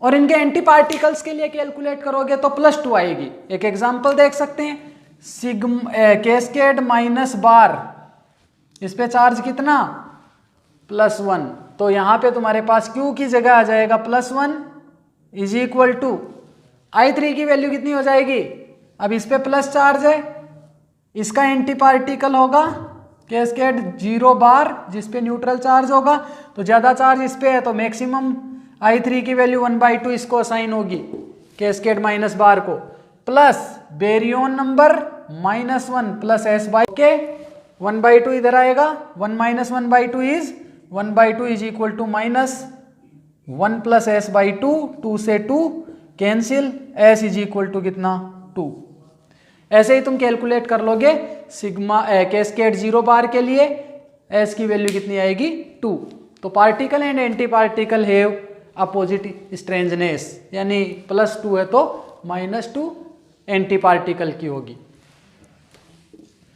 और इनके एंटी पार्टिकल्स के लिए कैलकुलेट करोगे तो +2 आएगी। एक एग्जांपल देख सकते हैं, कैस्केड माइनस बार, इस पे चार्ज कितना +1, तो यहां पे तुम्हारे पास Q की जगह आ जाएगा +1 इज इक्वल टू I3 की वैल्यू कितनी हो जाएगी, अब इस पे प्लस चार्ज है इसका एंटी पार्टिकल होगा कैस्केड 0 बार, जिस पे न्यूट्रल चार्ज होगा, तो ज़्यादा चार्ज इस पे है तो मैक्सिमम I3 की वैल्यू 1/2 इसको असाइन होगी कैस्केड माइनस बार को, plus baryon number -1 plus S by के 1/2 इधर आएगा, 1 - 1/2 is 1/2 is equal to -1 plus S/2, 2 से 2 cancel, S is equal to कितना 2। ऐसे ही तुम कैलकुलेट कर लोगे सिग्मा कैस्केड 0 बार के लिए S की वैल्यू कितनी आएगी 2। तो particle and antiparticle have opposite strangeness, यानी +2 है तो -2 एंटी पार्टिकल की होगी।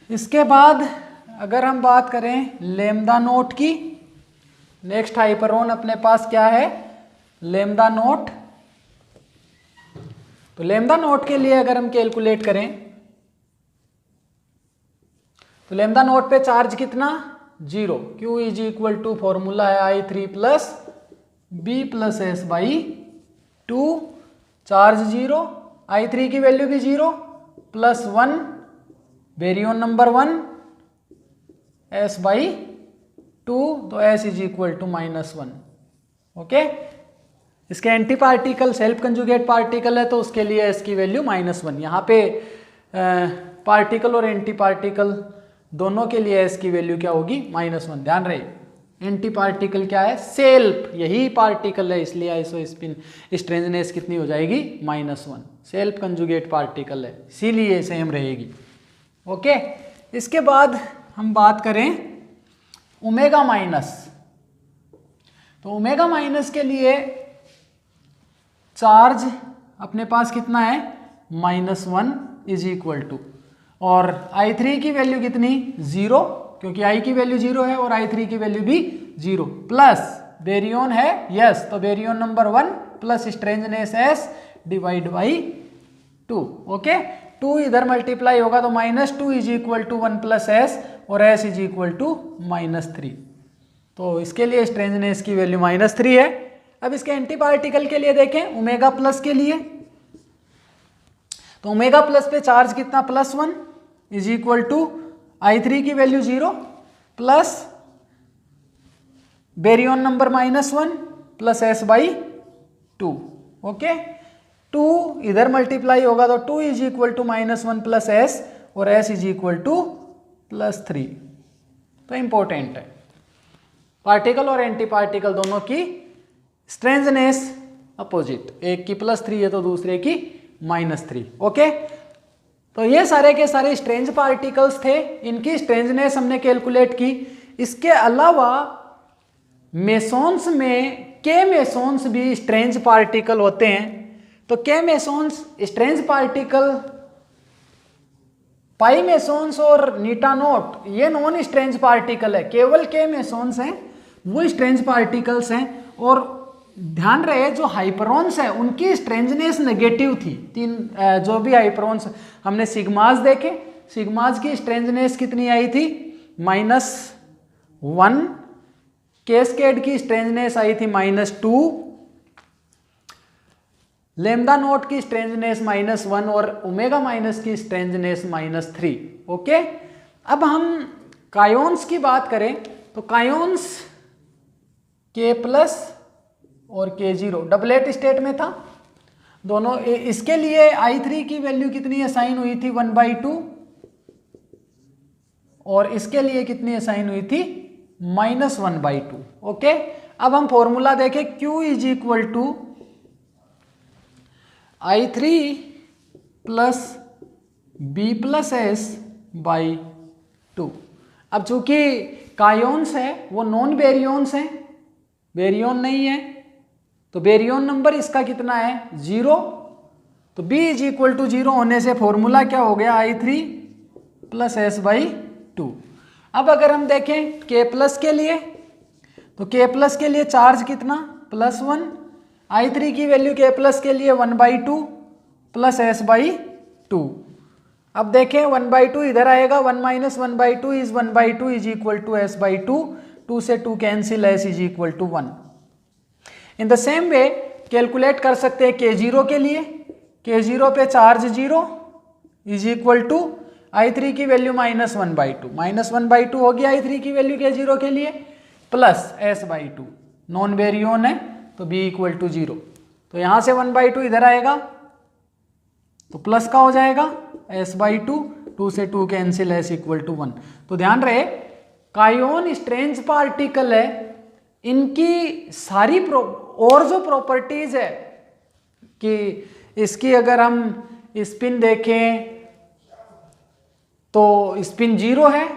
इसके बाद अगर हम बात करें लैम्डा नोट की, नेक्स्ट हाइपरऑन अपने पास क्या है लैम्डा नोट। तो लैम्डा नोट के लिए अगर हम कैलकुलेट करें तो लैम्डा नोट पे चार्ज कितना 0, Q is equal to formula है I3 plus B plus S/2, charge 0, I3 की वैल्यू भी 0, +1 बेरियन नंबर 1 S/2, तो S is equal to -1। Okay, इसके anti particle self conjugate particle है तो उसके लिए S की वैल्यू -1। यहाँ पे पार्टिकल और एंटी पार्टिकल दोनों के लिए S की वैल्यू क्या होगी -1। ध्यान रहे एंटी पार्टिकल क्या है सेल्फ, यही पार्टिकल है इसलिए आइसोस्पिन स्ट्रेंजनेस कितनी हो जाएगी -1। सेल्फ कंजुगेट पार्टिकल है इसीलिए सेम रहेगी। ओके, इसके बाद हम बात करें ओमेगा माइनस। तो ओमेगा माइनस के लिए चार्ज अपने पास कितना है -1 इज इक्वल टू, और I3 की वैल्यू कितनी 0, क्योंकि I की वैल्यू 0 है और I3 की वैल्यू भी 0, प्लस बेरियन है यस, तो baryon number 1 plus strangeness S divide by 2। Okay, 2 इधर मल्टीप्लाई होगा तो -2 is equal to 1 plus S और S इज इक्वल टू -3। तो इसके लिए स्ट्रेंजनेस की वैल्यू -3 है। अब इसके एंटी पार्टिकल के लिए देखें ओमेगा प्लस के लिए, तो ओमेगा प्लस पे चार्ज कितना +1 इज इक्वल टू I3 की value 0 plus baryon number -1 plus S/2। Okay, 2 इधर मल्टीप्लाई होगा तो 2 is equal to -1 plus S और S इज इक्वल टू +3। तो इंपॉर्टेंट है पार्टिकल और एंटी पार्टिकल दोनों की स्ट्रेंजनेस अपोजिट, एक की +3 है तो दूसरे की -3। ओके, तो ये सारे के सारे स्ट्रेंज पार्टिकल्स थे, इनकी स्ट्रेंजनेस हमने कैलकुलेट की। इसके अलावा मेसोन्स में के मेसोन्स भी स्ट्रेंज पार्टिकल होते हैं। तो के मेसोन्स स्ट्रेंज पार्टिकल पाई मेसोन्स और नीटानोट ये नॉन स्ट्रेंज पार्टिकल है, केवल के मेसोन्स हैं वो स्ट्रेंज पार्टिकल्स हैं। और ध्यान रहे जो हाइपरॉन्स है उनकी स्ट्रेंजनेस नेगेटिव थी। जो भी हाइपरॉन्स हमने सिग्माज देखे, सिग्माज की स्ट्रेंजनेस कितनी आई थी -1, कैस्केड की स्ट्रेंजनेस आई थी -2, लैम्डा नोट की स्ट्रेंजनेस -1 और ओमेगा माइनस की स्ट्रेंजनेस -3। ओके, अब हम कायोन्स की बात करें तो कायोन्स K+ और K0 डबलेट स्टेट में था दोनों। इसके लिए I3 की वैल्यू कितनी असाइन हुई थी 1/2 और इसके लिए कितनी असाइन हुई थी -1/2। ओके, अब हम फॉर्मूला देखें Q is equal to I3 plus B plus S/2। अब चूंकि कायोन्स है वो नॉन बेरियंस हैं, बेरियन नहीं है, तो बेरियन नंबर इसका कितना है 0, तो B इज इक्वल टू 0 होने से फॉर्मूला क्या हो गया I3 प्लस S/2। अब अगर हम देखें K+ के लिए तो K+ के लिए चार्ज कितना +1, I3 की वैल्यू K+ के लिए 1/2 प्लस S/2। अब देखें 1/2 इधर आएगा, 1 - 1/2 is 1/2 is equal to S/2, 2 से 2 cancel, S is equal to 1। In the same way calculate कर सकते हैं K0 के लिए, K0 पे charge 0 is equal to I3 की वैल्यू -1/2, -1/2 होगी I3 की वैल्यू K0 के लिए, प्लस S/2, नॉन वेरियोन है तो B = 0, तो यहाँ से 1/2 इधर आएगा तो प्लस का हो जाएगा S/2, 2 से 2 कैंसिल, S = 1। तो ध्यान रहे कायोन स्ट्रेंज पार्टिकल है, इनकी सारी और जो प्रॉपर्टीज है कि इसकी अगर हम स्पिन देखें तो स्पिन 0 है,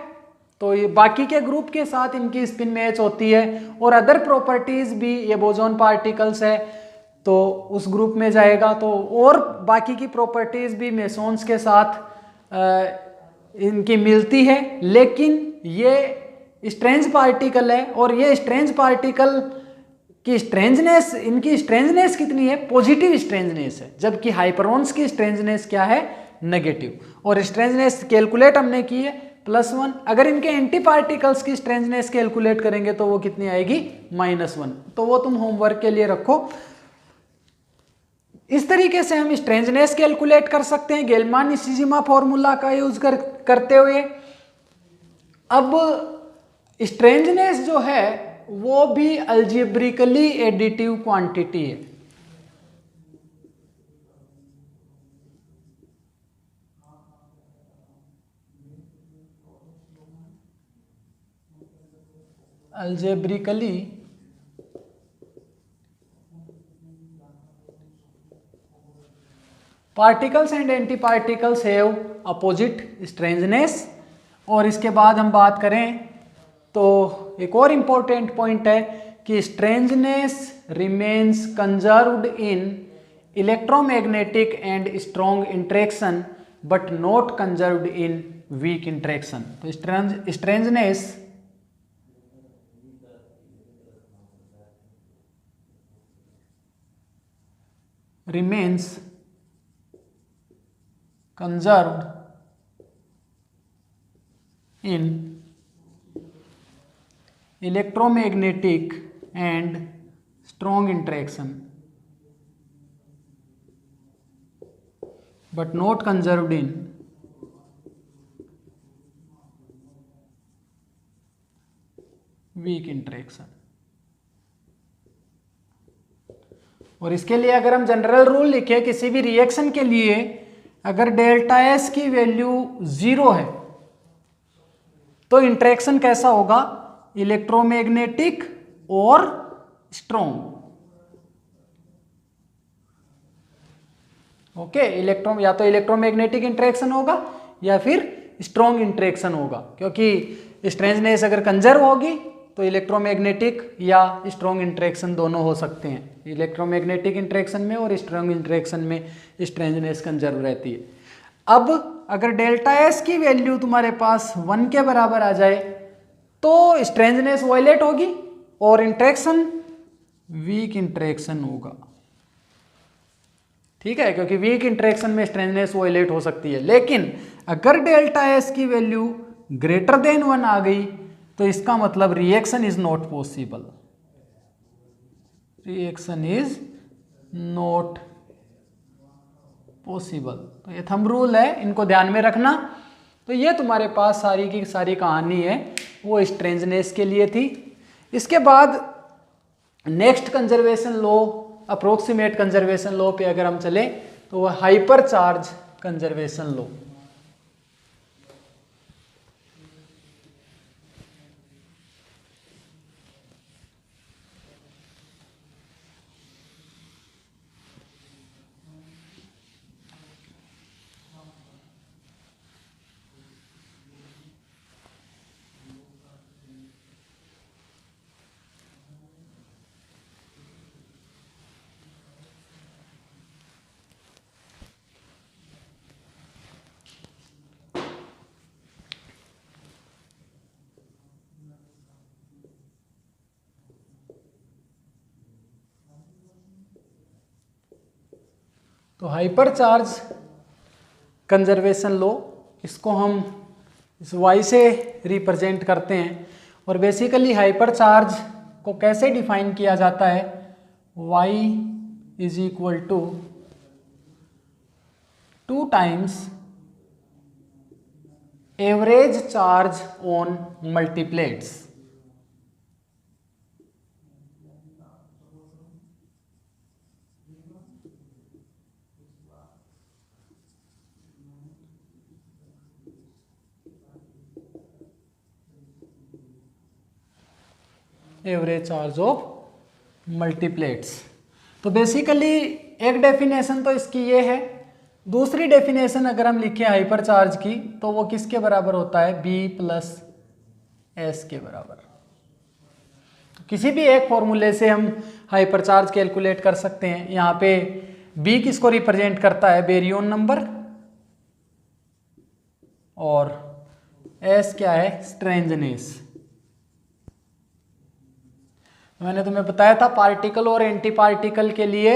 तो ये बाकी के ग्रुप के साथ इनकी स्पिन मैच होती है, और अदर प्रॉपर्टीज भी, ये बोसॉन पार्टिकल्स है तो उस ग्रुप में जाएगा, तो और बाकी की प्रॉपर्टीज भी मेसॉन्स के साथ इनकी मिलती है, लेकिन ये स्ट्रेंज पार्टिकल है, और ये स्ट्रेंज पार्टिकल की स्ट्रेंजनेस, इनकी स्ट्रेंजनेस कितनी है, पॉजिटिव स्ट्रेंजनेस है, जबकि हाइपरॉन्स की स्ट्रेंजनेस क्या है, नेगेटिव, और स्ट्रेंजनेस कैलकुलेट हमने की है +1। अगर इनके एंटी पार्टिकल्स की स्ट्रेंजनेस कैलकुलेट करेंगे तो वो कितनी आएगी, -1, तो वो तुम होमवर्क के लिए रखो। इस तरीके से हम स्ट्रेंजनेस कैलकुलेट कर सकते हैं गेलमान-निशिजिमा फॉर्मूला का यूज करते हुए। अब स्ट्रेंजनेस जो है वो भी अलजेब्रिकली एडिटिव क्वांटिटी है। Algebraically particles and anti particles have opposite strangeness. और इसके बाद हम बात करें तो एक और इम्पोर्टेंट पॉइंट है कि strangeness remains conserved in electromagnetic and strong interaction but not conserved in weak interaction. तो strangeness remains conserved in electromagnetic and strong interaction but not conserved in weak interaction। और इसके लिए अगर हम जनरल रूल लिखे किसी भी रिएक्शन के लिए, अगर डेल्टा एस की वैल्यू 0 है तो इंटरेक्शन कैसा होगा, इलेक्ट्रोमैग्नेटिक और स्ट्रॉन्ग। ओके, या तो इलेक्ट्रोमैग्नेटिक इंटरेक्शन होगा या फिर स्ट्रॉन्ग इंटरेक्शन होगा, क्योंकि स्ट्रेंजनेस अगर कंजर्व होगी तो इलेक्ट्रोमैग्नेटिक या स्ट्रॉन्ग इंटरेक्शन दोनों हो सकते हैं। इलेक्ट्रोमैग्नेटिक इंटरेक्शन में और स्ट्रॉन्ग इंटरेक्शन में स्ट्रेंजनेस कंजर्व रहती है। अब अगर डेल्टा एस की वैल्यू तुम्हारे पास 1 के बराबर आ जाए तो स्ट्रेंजनेस वायलेट होगी और इंटरेक्शन वीक इंटरेक्शन होगा। ठीक है, क्योंकि वीक इंटरेक्शन में स्ट्रेंजनेस वायलेट हो सकती है। लेकिन अगर डेल्टा एस की वैल्यू ग्रेटर देन 1 आ गई तो इसका मतलब reaction is not possible, reaction is not possible. तो ये थंब रूल है, इनको ध्यान में रखना। तो ये तुम्हारे पास सारी की सारी कहानी है वो स्ट्रेंजनेस के लिए थी। इसके बाद next conservation law, approximate conservation law पे अगर हम चले तो वह हाइपर चार्ज कंजर्वेशन लॉ। तो हाइपर चार्ज कंजर्वेशन लॉ, इसको हम इस y से रिप्रेजेंट करते हैं। और बेसिकली हाइपर चार्ज को कैसे डिफाइन किया जाता है, y = 2 times average charge on multiplets. Average charge of multiplets. तो बेसिकली एक डेफिनेशन तो इसकी ये है। दूसरी डेफिनेशन अगर हम लिखें हाइपर चार्ज की तो वो किसके बराबर होता है, B प्लस एस के बराबर। तो किसी भी एक फॉर्मूले से हम हाइपर चार्ज कैलकुलेट कर सकते हैं। यहाँ पे B किसको रिप्रेजेंट करता है, बेरियन नंबर, और S क्या है, स्ट्रेंजनेस। मैंने तुम्हें बताया था पार्टिकल और एंटी पार्टिकल के लिए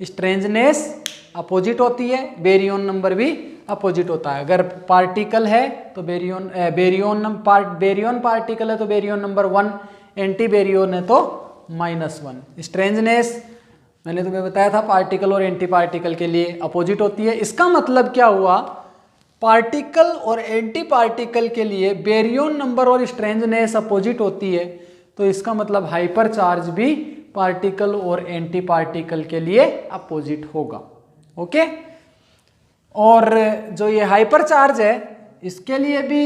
स्ट्रेंजनेस अपोजिट होती है, बेरियन नंबर भी अपोजिट होता है। अगर पार्टिकल है तो बेरियन पार्टिकल है तो बेरियन नंबर 1, एंटी बेरियन है तो -1। स्ट्रेंजनेस मैंने तुम्हें बताया था पार्टिकल और एंटी पार्टिकल के लिए अपोजिट होती है। इसका मतलब क्या हुआ, पार्टिकल और एंटी पार्टिकल के लिए बेरियन नंबर और स्ट्रेंजनेस अपोजिट होती है, तो इसका मतलब हाइपर चार्ज भी पार्टिकल और एंटी पार्टिकल के लिए अपोजिट होगा। ओके। और जो ये हाइपर चार्ज है इसके लिए भी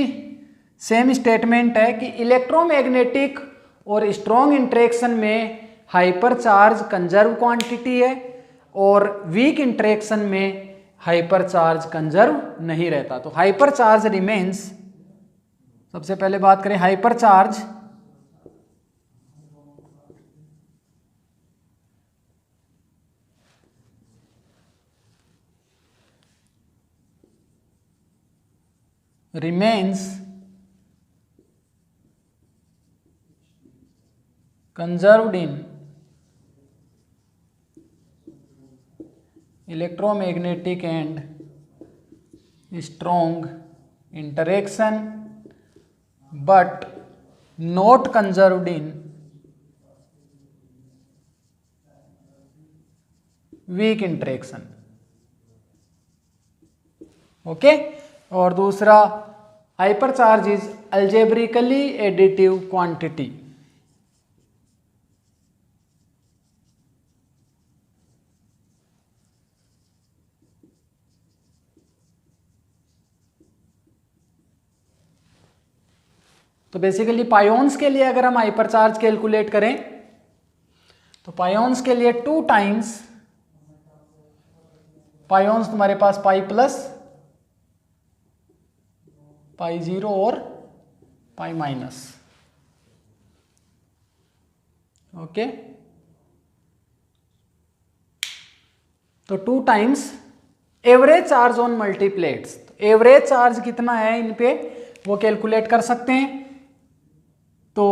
सेम स्टेटमेंट है कि इलेक्ट्रोमैग्नेटिक और स्ट्रॉन्ग इंटरेक्शन में हाइपर चार्ज कंजर्व क्वांटिटी है और वीक इंटरेक्शन में हाइपर चार्ज कंजर्व नहीं रहता। तो हाइपर चार्ज रिमेन्स, सबसे पहले बात करें hyper charge remains conserved in electromagnetic and strong interaction but not conserved in weak interaction। Okay. और दूसरा hyper charge is algebraically additive quantity. तो बेसिकली पायोन्स के लिए अगर हम हाइपर चार्ज कैलकुलेट करें तो पायोन्स के लिए 2 टाइम्स पायोन्स तुम्हारे पास पाई प्लस पाई 0 और पाई माइनस। ओके। तो 2 times average charge on multiplets. Average charge कितना है इन पे वो कैलकुलेट कर सकते हैं। तो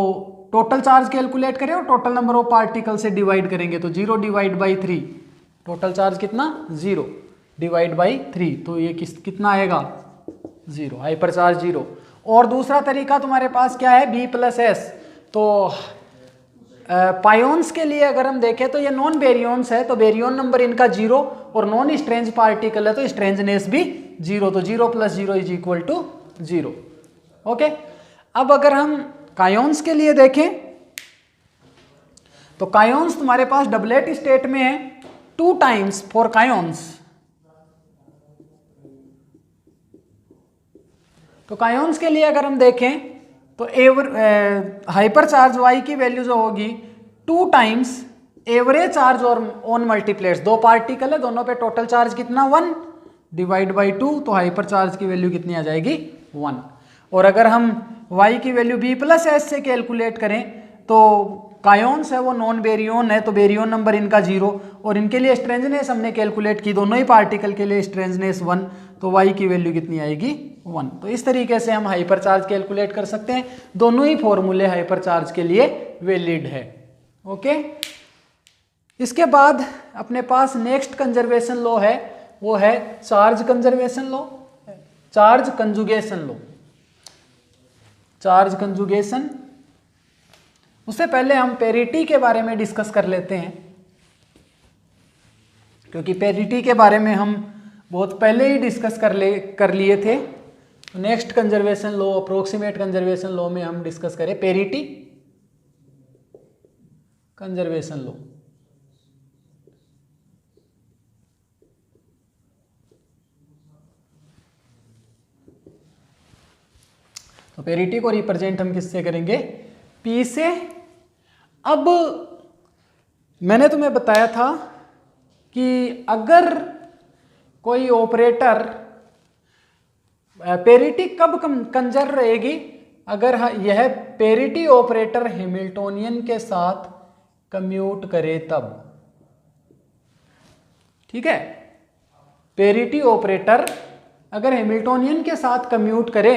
टोटल चार्ज कैलकुलेट करें और टोटल नंबर ऑफ पार्टिकल से डिवाइड करेंगे तो 0 डिवाइड बाई 3, टोटल चार्ज कितना 0 डिवाइड बाई 3, तो ये कितना आएगा 0, हाइपर चार्ज 0। और दूसरा तरीका तुम्हारे पास क्या है, B प्लस एस। तो पायोन्स के लिए अगर हम देखें तो ये नॉन बेरियंस है तो बेरियन नंबर इनका 0 और नॉन स्ट्रेंज पार्टिकल है तो स्ट्रेंजनेस भी 0, तो 0 + 0 = 0। ओके। अब अगर हम कायोन्स के लिए देखें तो कायोन्स तुम्हारे पास डबलेट स्टेट में है 2 टाइम्स फॉर कायोन्स। तो कायोन्स के लिए अगर हम देखें तो हाइपर चार्ज y की वैल्यू जो होगी 2 टाइम्स एवरेज चार्ज और ऑन मल्टीप्लेट्स। 2 पार्टिकल है, दोनों पे टोटल चार्ज कितना 1 डिवाइड बाई 2, तो हाइपर चार्ज की वैल्यू कितनी आ जाएगी 1। और अगर हम y की वैल्यू B प्लस एस से कैलकुलेट करें तो कायोन्स है वो नॉन बेरियन है तो बेरियन नंबर इनका 0 और इनके लिए स्ट्रेंजनेस हमने कैलकुलेट की, दोनों ही पार्टिकल के लिए स्ट्रेंजनेस 1, तो y की वैल्यू कितनी आएगी 1। तो इस तरीके से हम हाइपर चार्ज कैलकुलेट कर सकते हैं। दोनों ही फॉर्मूले हाइपर चार्ज के लिए वैलिड है। ओके। इसके बाद अपने पास नेक्स्ट कंजर्वेशन लॉ है, वो है charge conservation law, charge conjugation law. Charge conjugation, उससे पहले हम पेरिटी के बारे में डिस्कस कर लेते हैं, क्योंकि पेरिटी के बारे में हम बहुत पहले ही डिस्कस कर लिए थे। Next conservation law, approximate conservation law में हम डिस्कस करें पेरिटी कंजर्वेशन लॉ। तो पेरिटी को रिप्रेजेंट हम किससे करेंगे? पी से। अब मैंने तुम्हें बताया था कि अगर कोई ऑपरेटर पेरिटी कब कंजर्व रहेगी? अगर यह पेरिटी ऑपरेटर हैमिल्टोनियन के साथ कम्यूट करे तब। ठीक है, पेरिटी ऑपरेटर अगर हैमिल्टोनियन के साथ कम्यूट करे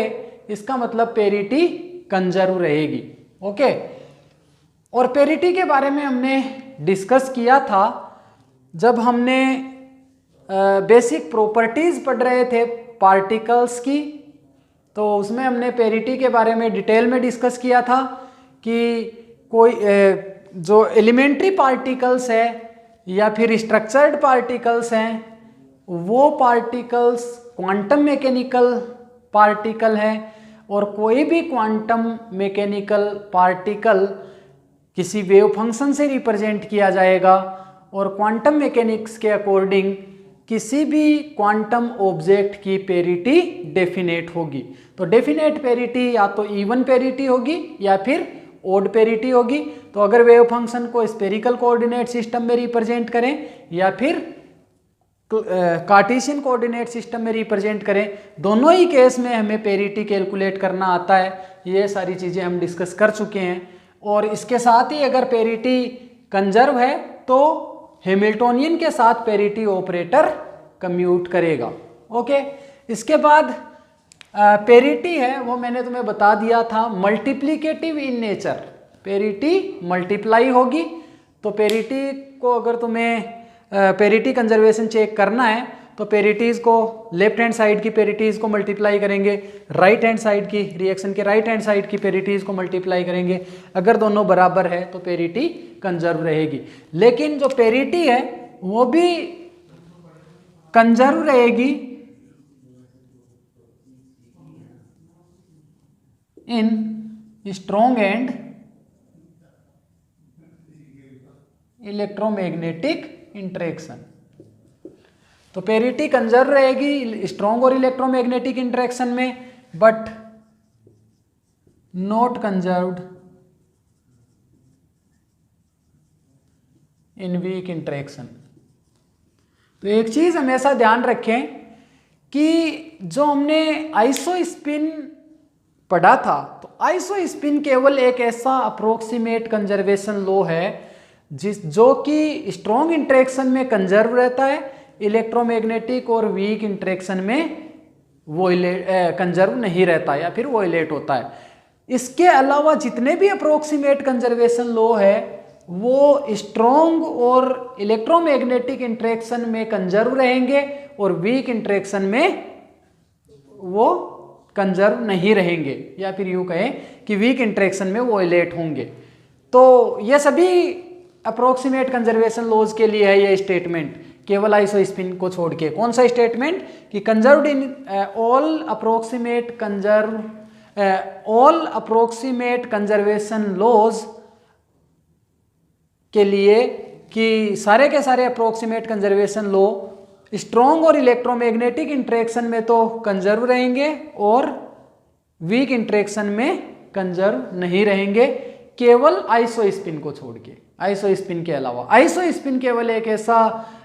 इसका मतलब पेरिटी कंजर्व रहेगी। ओके, और पेरिटी के बारे में हमने डिस्कस किया था जब हमने बेसिक प्रॉपर्टीज पढ़ रहे थे पार्टिकल्स की, तो उसमें हमने पेरिटी के बारे में डिटेल में डिस्कस किया था कि कोई जो एलिमेंट्री पार्टिकल्स है या फिर स्ट्रक्चर्ड पार्टिकल्स हैं वो पार्टिकल्स क्वांटम मैकेनिकल पार्टिकल है, और कोई भी क्वांटम मैकेनिकल पार्टिकल किसी वेव फंक्शन से रिप्रेजेंट किया जाएगा, और क्वांटम मैकेनिक्स के अकॉर्डिंग किसी भी क्वांटम ऑब्जेक्ट की पेरिटी डेफिनेट होगी। तो डेफिनेट पेरिटी या तो इवन पेरिटी होगी या फिर ओड पेरिटी होगी। तो अगर वेव फंक्शन को स्फेरिकल कोऑर्डिनेट सिस्टम में रिप्रेजेंट करें या फिर कार्टेशियन कोऑर्डिनेट सिस्टम में रिप्रेजेंट करें, दोनों ही केस में हमें पेरिटी कैलकुलेट करना आता है। ये सारी चीज़ें हम डिस्कस कर चुके हैं। और इसके साथ ही अगर पेरिटी कंजर्व है तो हैमिल्टोनियन के साथ पेरिटी ऑपरेटर कम्यूट करेगा। ओके, इसके बाद पेरिटी है वो मैंने तुम्हें बता दिया था multiplicative in nature. Parity multiply होगी। तो पेरिटी को अगर तुम्हें पेरिटी कंजर्वेशन चेक करना है तो पेरिटीज को लेफ्ट हैंड साइड की पेरिटीज को मल्टीप्लाई करेंगे, राइट हैंड साइड की रिएक्शन के राइट हैंड साइड की पेरिटीज को मल्टीप्लाई करेंगे। अगर दोनों बराबर है तो पेरिटी कंजर्व रहेगी। लेकिन जो पेरिटी है वो भी कंजर्व रहेगी इन स्ट्रॉन्ग एंड इलेक्ट्रोमैग्नेटिक इंटरेक्शन। तो पेरिटी कंजर्व रहेगी स्ट्रॉन्ग और इलेक्ट्रोमैग्नेटिक इंटरेक्शन में, but not conserved in weak interaction. तो एक चीज हमेशा ध्यान रखें कि जो हमने आइसोस्पिन पढ़ा था, तो आइसोस्पिन केवल एक ऐसा अप्रोक्सीमेट कंजर्वेशन लॉ है जो कि स्ट्रॉन्ग इंटरेक्शन में कंजर्व रहता है, इलेक्ट्रोमैग्नेटिक और वीक इंटरेक्शन में वो कंजर्व नहीं रहता या फिर वोलेट होता है। इसके अलावा जितने भी अप्रोक्सीमेट कंजर्वेशन लॉ है वो स्ट्रॉन्ग और इलेक्ट्रोमैग्नेटिक इंटरेक्शन में कंजर्व रहेंगे और वीक इंटरेक्शन में वो कंजर्व नहीं रहेंगे, या फिर यूँ कहें कि वीक इंटरेक्शन में वोलेट होंगे। तो ये सभी अप्रोक्सीमेट कंजर्वेशन लॉज के लिए है ये स्टेटमेंट, केवल आइसोस्पिन को छोड़ के। कौन सा स्टेटमेंट? कि conserved in all approximate conservation laws के लिए कि सारे के सारे अप्रोक्सीमेट कंजर्वेशन लॉ स्ट्रॉन्ग और इलेक्ट्रोमैग्नेटिक इंटरेक्शन में तो कंजर्व रहेंगे और वीक इंटरेक्शन में कंजर्व नहीं रहेंगे, केवल आइसोस्पिन को छोड़ के। आइसोस्पिन के अलावा आइसोस्पिन केवल एक ऐसा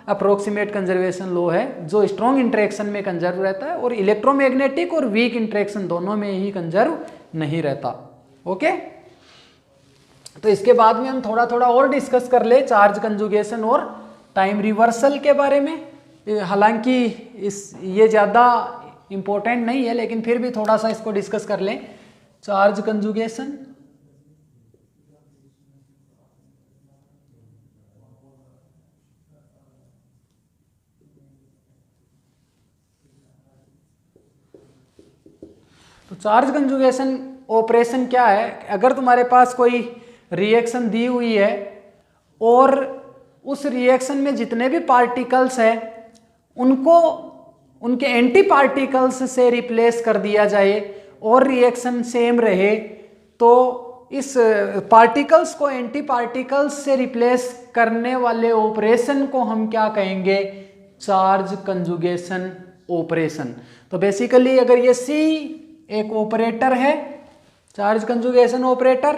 अप्रोक्सीमेट कंजर्वेशन लॉ है जो स्ट्रॉन्ग इंटरेक्शन में कंजर्व रहता है और इलेक्ट्रोमैग्नेटिक और वीक इंटरेक्शन दोनों में ही कंजर्व नहीं रहता। ओके, तो इसके बाद में हम थोड़ा थोड़ा और डिस्कस कर ले चार्ज कंजुगेशन और टाइम रिवर्सल के बारे में। हालांकि ये ज़्यादा इम्पोर्टेंट नहीं है, लेकिन फिर भी थोड़ा सा इसको डिस्कस कर लें। चार्ज कंजुगेशन, तो चार्ज कंजुगेशन ऑपरेशन क्या है? अगर तुम्हारे पास कोई रिएक्शन दी हुई है और उस रिएक्शन में जितने भी पार्टिकल्स हैं उनको उनके एंटी पार्टिकल्स से रिप्लेस कर दिया जाए और रिएक्शन सेम रहे, तो इस पार्टिकल्स को एंटी पार्टिकल्स से रिप्लेस करने वाले ऑपरेशन को हम क्या कहेंगे? Charge conjugation operation. तो बेसिकली अगर ये C एक ऑपरेटर है, चार्ज कंजुगेशन ऑपरेटर,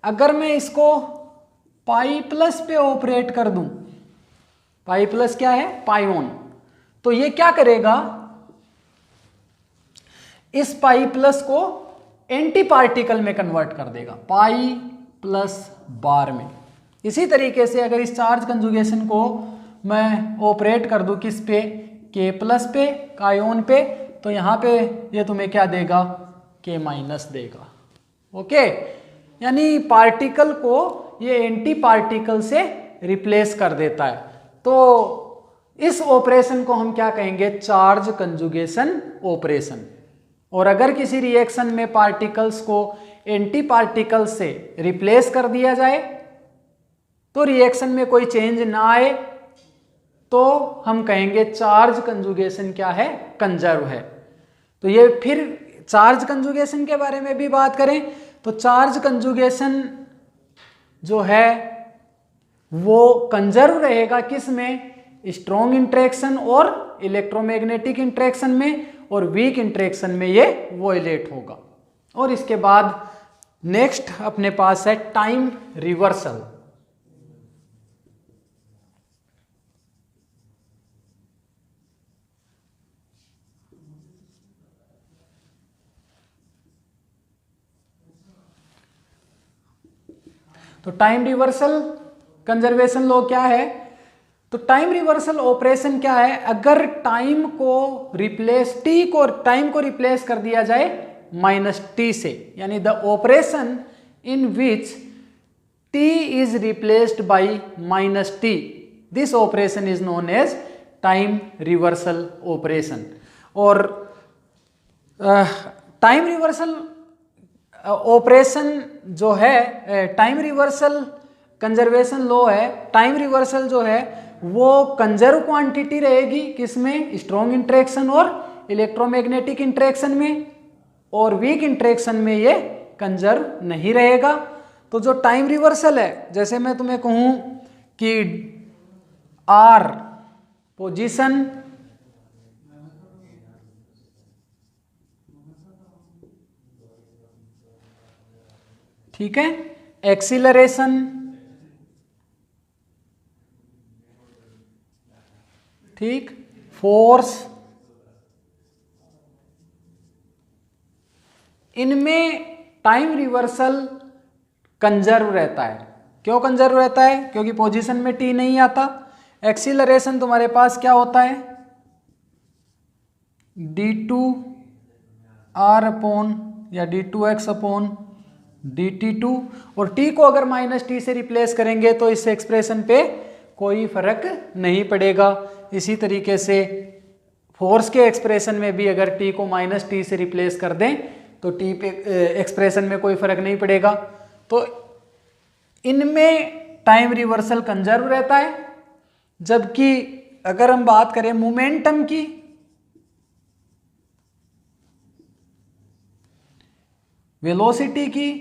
अगर मैं इसको पाई प्लस पे ऑपरेट कर दूं, पाई प्लस क्या है? पायोन, तो ये क्या करेगा? इस पाई प्लस को एंटी पार्टिकल में कन्वर्ट कर देगा, पाई प्लस बार में। इसी तरीके से अगर इस चार्ज कंजुगेशन को मैं ऑपरेट कर दूं किस पे? के प्लस पे, कायोन पे, तो यहां पे ये तुम्हें क्या देगा? के माइनस देगा। ओके, यानी पार्टिकल को ये एंटी पार्टिकल से रिप्लेस कर देता है। तो इस ऑपरेशन को हम क्या कहेंगे? Charge conjugation operation. और अगर किसी रिएक्शन में पार्टिकल्स को एंटी पार्टिकल से रिप्लेस कर दिया जाए तो रिएक्शन में कोई चेंज ना आए, तो हम कहेंगे चार्ज कंजुगेशन क्या है? कंजर्व है। तो ये फिर चार्ज कंजुगेशन के बारे में भी बात करें तो चार्ज कंजुगेशन जो है वो कंजर्व रहेगा किस में? स्ट्रॉन्ग इंटरेक्शन और इलेक्ट्रोमैग्नेटिक इंटरेक्शन में, और वीक इंटरेक्शन में ये वॉयलेट होगा। और इसके बाद नेक्स्ट अपने पास है टाइम रिवर्सल। तो टाइम रिवर्सल कंजर्वेशन लॉ क्या है? तो टाइम रिवर्सल ऑपरेशन क्या है? अगर टाइम को रिप्लेस कर दिया जाए -t से, यानी the operation in which t is replaced by -t, this operation is known as time reversal operation. और टाइम रिवर्सल ऑपरेशन जो है, टाइम रिवर्सल कंजर्वेशन लॉ है, टाइम रिवर्सल जो है वो कंजर्व क्वांटिटी रहेगी किसमें? स्ट्रॉन्ग इंटरेक्शन और इलेक्ट्रोमैग्नेटिक इंटरेक्शन में, और वीक इंटरेक्शन में ये कंजर्व नहीं रहेगा। तो जो टाइम रिवर्सल है, जैसे मैं तुम्हें कहूं कि R पोजीशन, ठीक है, एक्सीलरेशन, ठीक, फोर्स, इनमें टाइम रिवर्सल कंजर्व रहता है। क्यों कंजर्व रहता है? क्योंकि पोजीशन में t नहीं आता। एक्सीलरेशन तुम्हारे पास क्या होता है? d2r अपॉन या d2x अपॉन dt2, और t को अगर -t से रिप्लेस करेंगे तो इस एक्सप्रेशन पे कोई फर्क नहीं पड़ेगा। इसी तरीके से फोर्स के एक्सप्रेशन में भी अगर t को -t से रिप्लेस कर दें तो t पे एक्सप्रेशन में कोई फर्क नहीं पड़ेगा। तो इनमें टाइम रिवर्सल कंजर्व रहता है। जबकि अगर हम बात करें मोमेंटम की, वेलोसिटी की,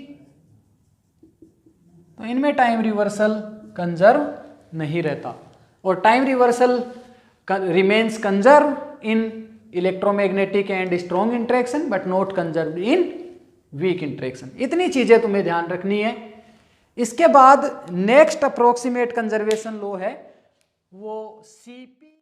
तो इनमें टाइम रिवर्सल कंजर्व नहीं रहता। और time reversal remains conserve in electromagnetic and strong interaction but not conserve in weak interaction. इतनी चीजें तुम्हें ध्यान रखनी है। इसके बाद नेक्स्ट अप्रोक्सीमेट कंजर्वेशन लॉ है वो C